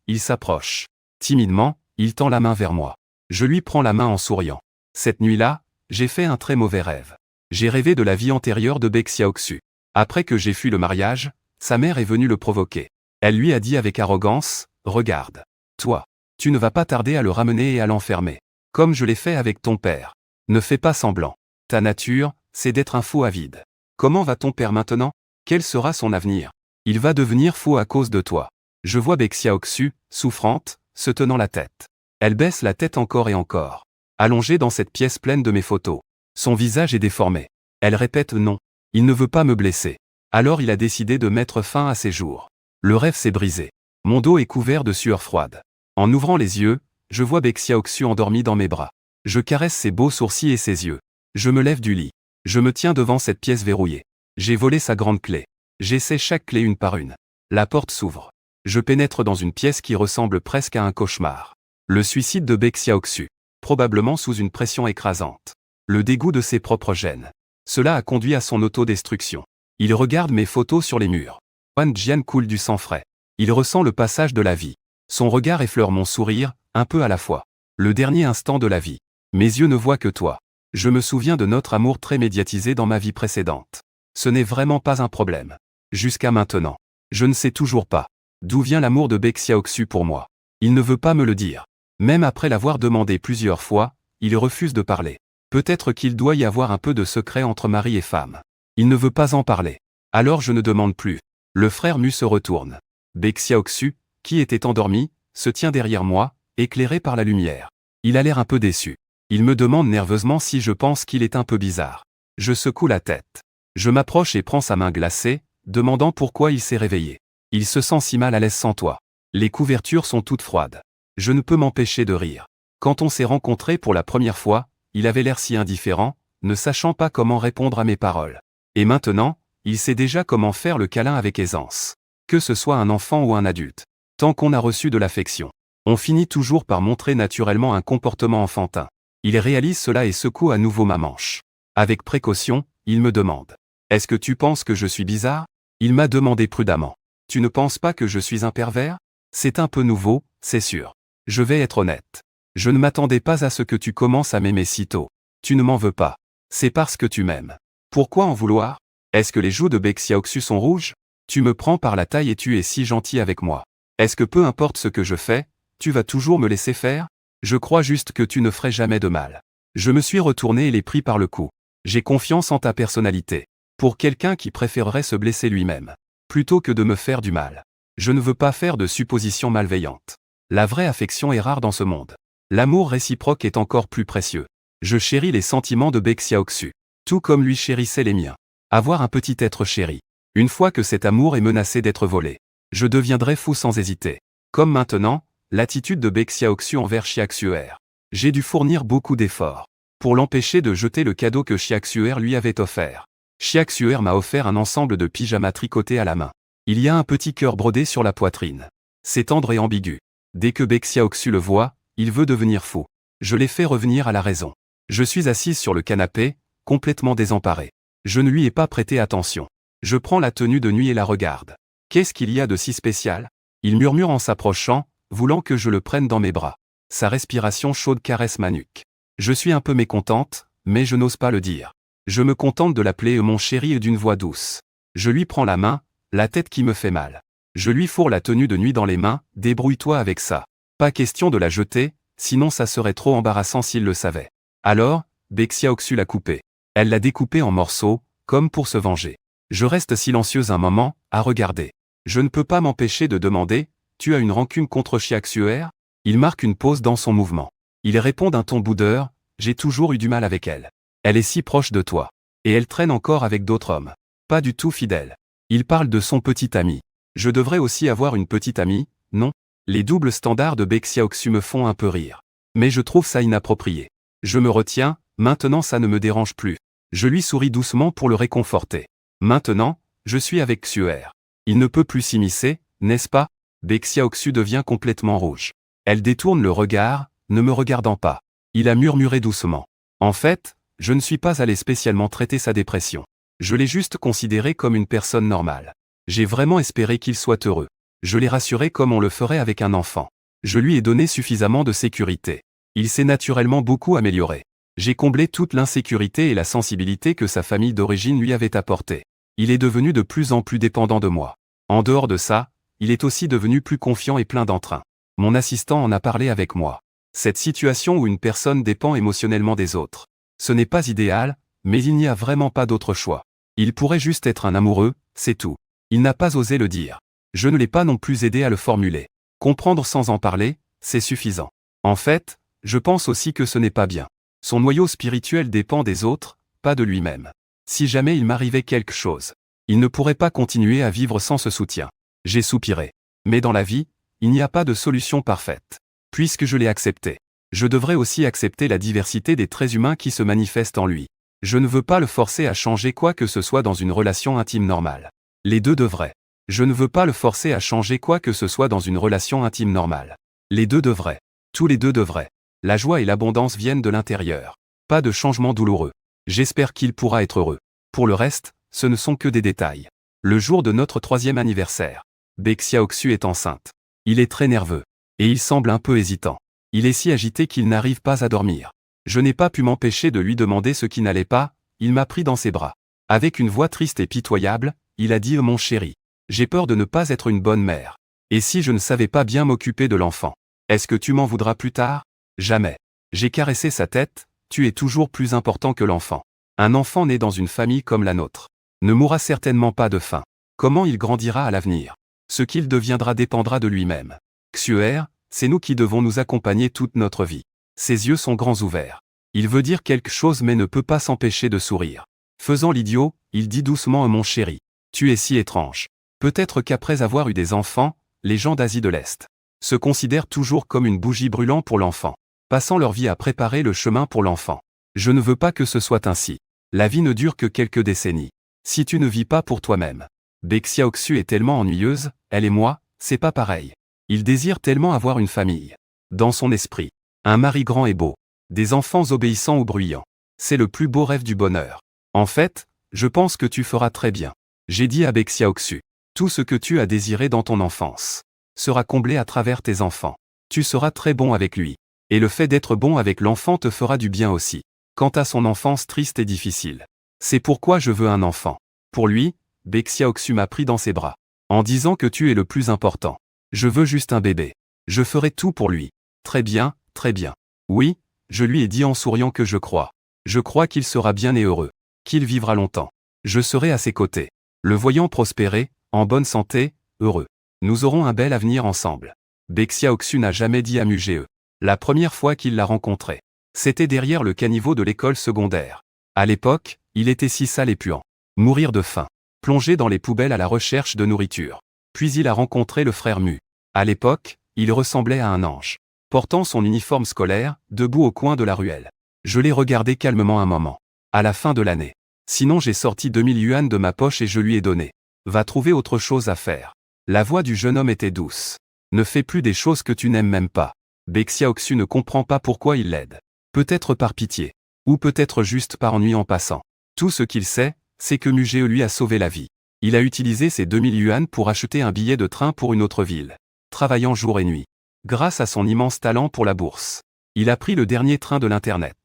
il s'approche. Timidement, il tend la main vers moi. Je lui prends la main en souriant. Cette nuit-là, j'ai fait un très mauvais rêve. J'ai rêvé de la vie antérieure de Baek Xiaoxu. Après que j'ai fui le mariage, sa mère est venue le provoquer. Elle lui a dit avec arrogance, « Regarde. Toi, tu ne vas pas tarder à le ramener et à l'enfermer. Comme je l'ai fait avec ton père. Ne fais pas semblant. Ta nature, c'est d'être un fou avide. Comment va ton père maintenant? Quel sera son avenir? Il va devenir fou à cause de toi. » Je vois Baek Xiaoxu, souffrante, se tenant la tête. Elle baisse la tête encore et encore. Allongée dans cette pièce pleine de mes photos. Son visage est déformé. Elle répète non. Il ne veut pas me blesser. Alors il a décidé de mettre fin à ses jours. Le rêve s'est brisé. Mon dos est couvert de sueur froide. En ouvrant les yeux, je vois Baek Xiaoxu endormi dans mes bras. Je caresse ses beaux sourcils et ses yeux. Je me lève du lit. Je me tiens devant cette pièce verrouillée. J'ai volé sa grande clé. J'essaie chaque clé une par une. La porte s'ouvre. Je pénètre dans une pièce qui ressemble presque à un cauchemar. Le suicide de Baek Xiaoxu. Probablement sous une pression écrasante. Le dégoût de ses propres gènes. Cela a conduit à son autodestruction. Il regarde mes photos sur les murs. Wan Jian coule du sang frais. Il ressent le passage de la vie. Son regard effleure mon sourire, un peu à la fois. Le dernier instant de la vie. Mes yeux ne voient que toi. Je me souviens de notre amour très médiatisé dans ma vie précédente. Ce n'est vraiment pas un problème. Jusqu'à maintenant. Je ne sais toujours pas. D'où vient l'amour de Baek Xiaoxu pour moi? Il ne veut pas me le dire. Même après l'avoir demandé plusieurs fois, il refuse de parler. Peut-être qu'il doit y avoir un peu de secret entre mari et femme. Il ne veut pas en parler. Alors je ne demande plus. Le frère Mu se retourne. Baek Xiaoxu, qui était endormi, se tient derrière moi, éclairé par la lumière. Il a l'air un peu déçu. Il me demande nerveusement si je pense qu'il est un peu bizarre. Je secoue la tête. Je m'approche et prends sa main glacée, demandant pourquoi il s'est réveillé. Il se sent si mal à l'aise sans toi. Les couvertures sont toutes froides. Je ne peux m'empêcher de rire. Quand on s'est rencontrés pour la première fois, il avait l'air si indifférent, ne sachant pas comment répondre à mes paroles. Et maintenant, il sait déjà comment faire le câlin avec aisance. Que ce soit un enfant ou un adulte. Tant qu'on a reçu de l'affection, on finit toujours par montrer naturellement un comportement enfantin. Il réalise cela et secoue à nouveau ma manche. Avec précaution, il me demande. « Est-ce que tu penses que je suis bizarre ?» Il m'a demandé prudemment. « Tu ne penses pas que je suis un pervers ?» C'est un peu nouveau, c'est sûr. Je vais être honnête. Je ne m'attendais pas à ce que tu commences à m'aimer si tôt. Tu ne m'en veux pas. C'est parce que tu m'aimes. Pourquoi en vouloir? Est-ce que les joues de Baek Xiaoxu sont rouges? Tu me prends par la taille et tu es si gentil avec moi. Est-ce que peu importe ce que je fais, tu vas toujours me laisser faire? Je crois juste que tu ne ferais jamais de mal. Je me suis retourné et l'ai pris par le cou. J'ai confiance en ta personnalité. Pour quelqu'un qui préférerait se blesser lui-même, plutôt que de me faire du mal. Je ne veux pas faire de suppositions malveillantes. La vraie affection est rare dans ce monde. L'amour réciproque est encore plus précieux. Je chéris les sentiments de Baek Xiaoxu, tout comme lui chérissait les miens. Avoir un petit être chéri. Une fois que cet amour est menacé d'être volé, je deviendrai fou sans hésiter. Comme maintenant, l'attitude de Baek Xiaoxu envers Xiaxuer. J'ai dû fournir beaucoup d'efforts pour l'empêcher de jeter le cadeau que Xiaxuer lui avait offert. Xiaxuer m'a offert un ensemble de pyjamas tricotés à la main. Il y a un petit cœur brodé sur la poitrine. C'est tendre et ambigu. Dès que Baek Xiaoxu le voit, il veut devenir fou. Je l'ai fait revenir à la raison. Je suis assise sur le canapé, complètement désemparée. Je ne lui ai pas prêté attention. Je prends la tenue de nuit et la regarde. Qu'est-ce qu'il y a de si spécial? Il murmure en s'approchant, voulant que je le prenne dans mes bras. Sa respiration chaude caresse ma nuque. Je suis un peu mécontente, mais je n'ose pas le dire. Je me contente de l'appeler mon chéri et d'une voix douce. Je lui prends la main, la tête qui me fait mal. Je lui fourre la tenue de nuit dans les mains, débrouille-toi avec ça. Pas question de la jeter, sinon ça serait trop embarrassant s'il le savait. Alors, Baek Xiaoxu l'a coupée. Elle l'a découpée en morceaux, comme pour se venger. Je reste silencieuse un moment, à regarder. Je ne peux pas m'empêcher de demander, tu as une rancune contre Xiaxuer? Il marque une pause dans son mouvement. Il répond d'un ton boudeur, j'ai toujours eu du mal avec elle. Elle est si proche de toi. Et elle traîne encore avec d'autres hommes. Pas du tout fidèle. Il parle de son petit ami. Je devrais aussi avoir une petite amie, non? Les doubles standards de Baek Xiaoxu me font un peu rire. Mais je trouve ça inapproprié. Je me retiens, maintenant ça ne me dérange plus. Je lui souris doucement pour le réconforter. Maintenant, je suis avec Xuer. Il ne peut plus s'immiscer, n'est-ce pas? Baek Xiaoxu devient complètement rouge. Elle détourne le regard, ne me regardant pas. Il a murmuré doucement. En fait, je ne suis pas allé spécialement traiter sa dépression. Je l'ai juste considéré comme une personne normale. J'ai vraiment espéré qu'il soit heureux. Je l'ai rassuré comme on le ferait avec un enfant. Je lui ai donné suffisamment de sécurité. Il s'est naturellement beaucoup amélioré. J'ai comblé toute l'insécurité et la sensibilité que sa famille d'origine lui avait apportée. Il est devenu de plus en plus dépendant de moi. En dehors de ça, il est aussi devenu plus confiant et plein d'entrain. Mon assistant en a parlé avec moi. Cette situation où une personne dépend émotionnellement des autres. Ce n'est pas idéal, mais il n'y a vraiment pas d'autre choix. Il pourrait juste être un amoureux, c'est tout. Il n'a pas osé le dire. Je ne l'ai pas non plus aidé à le formuler. Comprendre sans en parler, c'est suffisant. En fait, je pense aussi que ce n'est pas bien. Son noyau spirituel dépend des autres, pas de lui-même. Si jamais il m'arrivait quelque chose, il ne pourrait pas continuer à vivre sans ce soutien. J'ai soupiré. Mais dans la vie, il n'y a pas de solution parfaite. Puisque je l'ai accepté, je devrais aussi accepter la diversité des traits humains qui se manifestent en lui. Je ne veux pas le forcer à changer quoi que ce soit dans une relation intime normale. Les deux devraient. Je ne veux pas le forcer à changer quoi que ce soit dans une relation intime normale. Les deux devraient. Tous les deux devraient. La joie et l'abondance viennent de l'intérieur. Pas de changement douloureux. J'espère qu'il pourra être heureux. Pour le reste, ce ne sont que des détails. Le jour de notre 3e anniversaire, Baek Xiaoxu est enceinte. Il est très nerveux. Et il semble un peu hésitant. Il est si agité qu'il n'arrive pas à dormir. Je n'ai pas pu m'empêcher de lui demander ce qui n'allait pas, il m'a pris dans ses bras. Avec une voix triste et pitoyable, il a dit « Mon chéri, j'ai peur de ne pas être une bonne mère. Et si je ne savais pas bien m'occuper de l'enfant? Est-ce que tu m'en voudras plus tard? Jamais. » J'ai caressé sa tête, tu es toujours plus important que l'enfant. Un enfant né dans une famille comme la nôtre ne mourra certainement pas de faim. Comment il grandira à l'avenir? Ce qu'il deviendra dépendra de lui-même. Xuer, c'est nous qui devons nous accompagner toute notre vie. Ses yeux sont grands ouverts. Il veut dire quelque chose mais ne peut pas s'empêcher de sourire. Faisant l'idiot, il dit doucement « Mon chéri, tu es si étrange. Peut-être qu'après avoir eu des enfants, les gens d'Asie de l'Est se considèrent toujours comme une bougie brûlant pour l'enfant, passant leur vie à préparer le chemin pour l'enfant. Je ne veux pas que ce soit ainsi. La vie ne dure que quelques décennies. Si tu ne vis pas pour toi-même. Baek Xiaoxu est tellement ennuyeuse, elle et moi, c'est pas pareil. Il désire tellement avoir une famille. Dans son esprit, un mari grand et beau. Des enfants obéissants ou bruyants. C'est le plus beau rêve du bonheur. En fait, je pense que tu feras très bien. J'ai dit à Baek Xiaoxu. Tout ce que tu as désiré dans ton enfance sera comblé à travers tes enfants. Tu seras très bon avec lui. Et le fait d'être bon avec l'enfant te fera du bien aussi. Quant à son enfance triste et difficile. C'est pourquoi je veux un enfant. Pour lui, Baek Xiaoxu m'a pris dans ses bras. En disant que tu es le plus important. Je veux juste un bébé. Je ferai tout pour lui. Très bien, très bien. Oui, je lui ai dit en souriant que je crois. Je crois qu'il sera bien et heureux. Qu'il vivra longtemps. Je serai à ses côtés. Le voyant prospérer, en bonne santé, heureux. Nous aurons un bel avenir ensemble. Baek Xiaoxu n'a jamais dit à Muge. La première fois qu'il l'a rencontré, c'était derrière le caniveau de l'école secondaire. À l'époque, il était si sale et puant. Mourir de faim. Plongé dans les poubelles à la recherche de nourriture. Puis il a rencontré le frère Mu. À l'époque, il ressemblait à un ange. Portant son uniforme scolaire, debout au coin de la ruelle. Je l'ai regardé calmement un moment. À la fin de l'année. Sinon j'ai sorti 2000 yuan de ma poche et je lui ai donné. Va trouver autre chose à faire. La voix du jeune homme était douce. Ne fais plus des choses que tu n'aimes même pas. Baek Xiaoxu ne comprend pas pourquoi il l'aide. Peut-être par pitié. Ou peut-être juste par ennui en passant. Tout ce qu'il sait, c'est que Muge lui a sauvé la vie. Il a utilisé ses 2000 yuan pour acheter un billet de train pour une autre ville. Travaillant jour et nuit. Grâce à son immense talent pour la bourse. Il a pris le dernier train de l'Internet.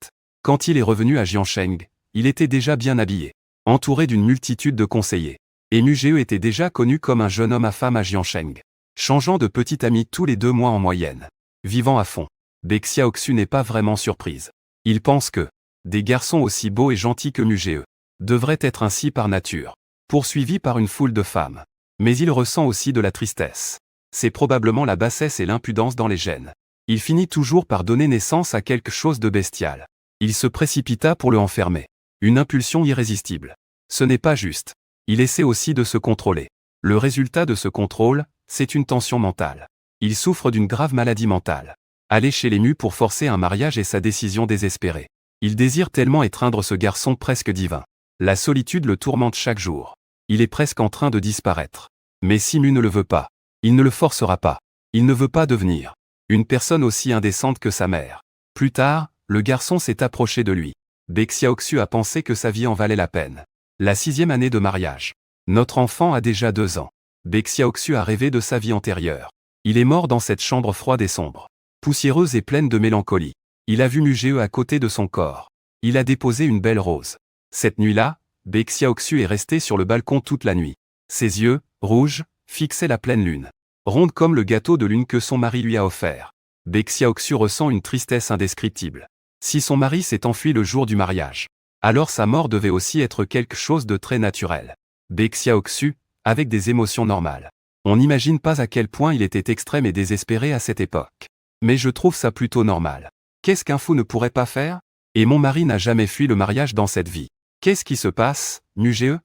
Quand il est revenu à Jiancheng, il était déjà bien habillé. Entouré d'une multitude de conseillers. Et Muge était déjà connu comme un jeune homme à femme à Jiancheng. Changeant de petit ami tous les 2 mois en moyenne. Vivant à fond. Baek Xiaoxu n'est pas vraiment surprise. Il pense que des garçons aussi beaux et gentils que Muge devraient être ainsi par nature. Poursuivi par une foule de femmes. Mais il ressent aussi de la tristesse. C'est probablement la bassesse et l'impudence dans les gènes. Il finit toujours par donner naissance à quelque chose de bestial. Il se précipita pour le enfermer. Une impulsion irrésistible. Ce n'est pas juste. Il essaie aussi de se contrôler. Le résultat de ce contrôle, c'est une tension mentale. Il souffre d'une grave maladie mentale. Aller chez l'ému pour forcer un mariage est sa décision désespérée. Il désire tellement étreindre ce garçon presque divin. La solitude le tourmente chaque jour. Il est presque en train de disparaître. Mais Simu ne le veut pas. Il ne le forcera pas. Il ne veut pas devenir une personne aussi indécente que sa mère. Plus tard, le garçon s'est approché de lui. Baek Xiaoxu a pensé que sa vie en valait la peine. La 6e année de mariage. Notre enfant a déjà 2 ans. Baek Xiaoxu a rêvé de sa vie antérieure. Il est mort dans cette chambre froide et sombre. Poussiéreuse et pleine de mélancolie. Il a vu Mugee à côté de son corps. Il a déposé une belle rose. Cette nuit-là, Baek Xiaoxu est resté sur le balcon toute la nuit. Ses yeux, rouges, fixaient la pleine lune. Ronde comme le gâteau de lune que son mari lui a offert. Baek Xiaoxu ressent une tristesse indescriptible. Si son mari s'est enfui le jour du mariage, alors sa mort devait aussi être quelque chose de très naturel. Baek Xiaoxu, avec des émotions normales. On n'imagine pas à quel point il était extrême et désespéré à cette époque. Mais je trouve ça plutôt normal. Qu'est-ce qu'un fou ne pourrait pas faire? Et mon mari n'a jamais fui le mariage dans cette vie. Qu'est-ce qui se passe, Mugee?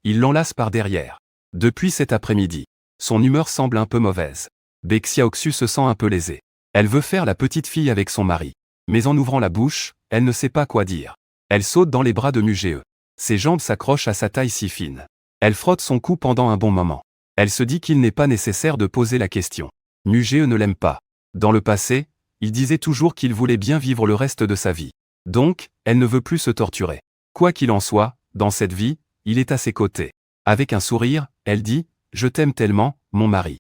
Il l'enlace par derrière. Depuis cet après-midi, son humeur semble un peu mauvaise. Baek Xiaoxu se sent un peu lésée. Elle veut faire la petite fille avec son mari. Mais en ouvrant la bouche, elle ne sait pas quoi dire. Elle saute dans les bras de Mugee. Ses jambes s'accrochent à sa taille si fine. Elle frotte son cou pendant un bon moment. Elle se dit qu'il n'est pas nécessaire de poser la question. Mugee ne l'aime pas. Dans le passé, il disait toujours qu'il voulait bien vivre le reste de sa vie. Donc, elle ne veut plus se torturer. Quoi qu'il en soit, dans cette vie, il est à ses côtés. Avec un sourire, elle dit « Je t'aime tellement, mon mari.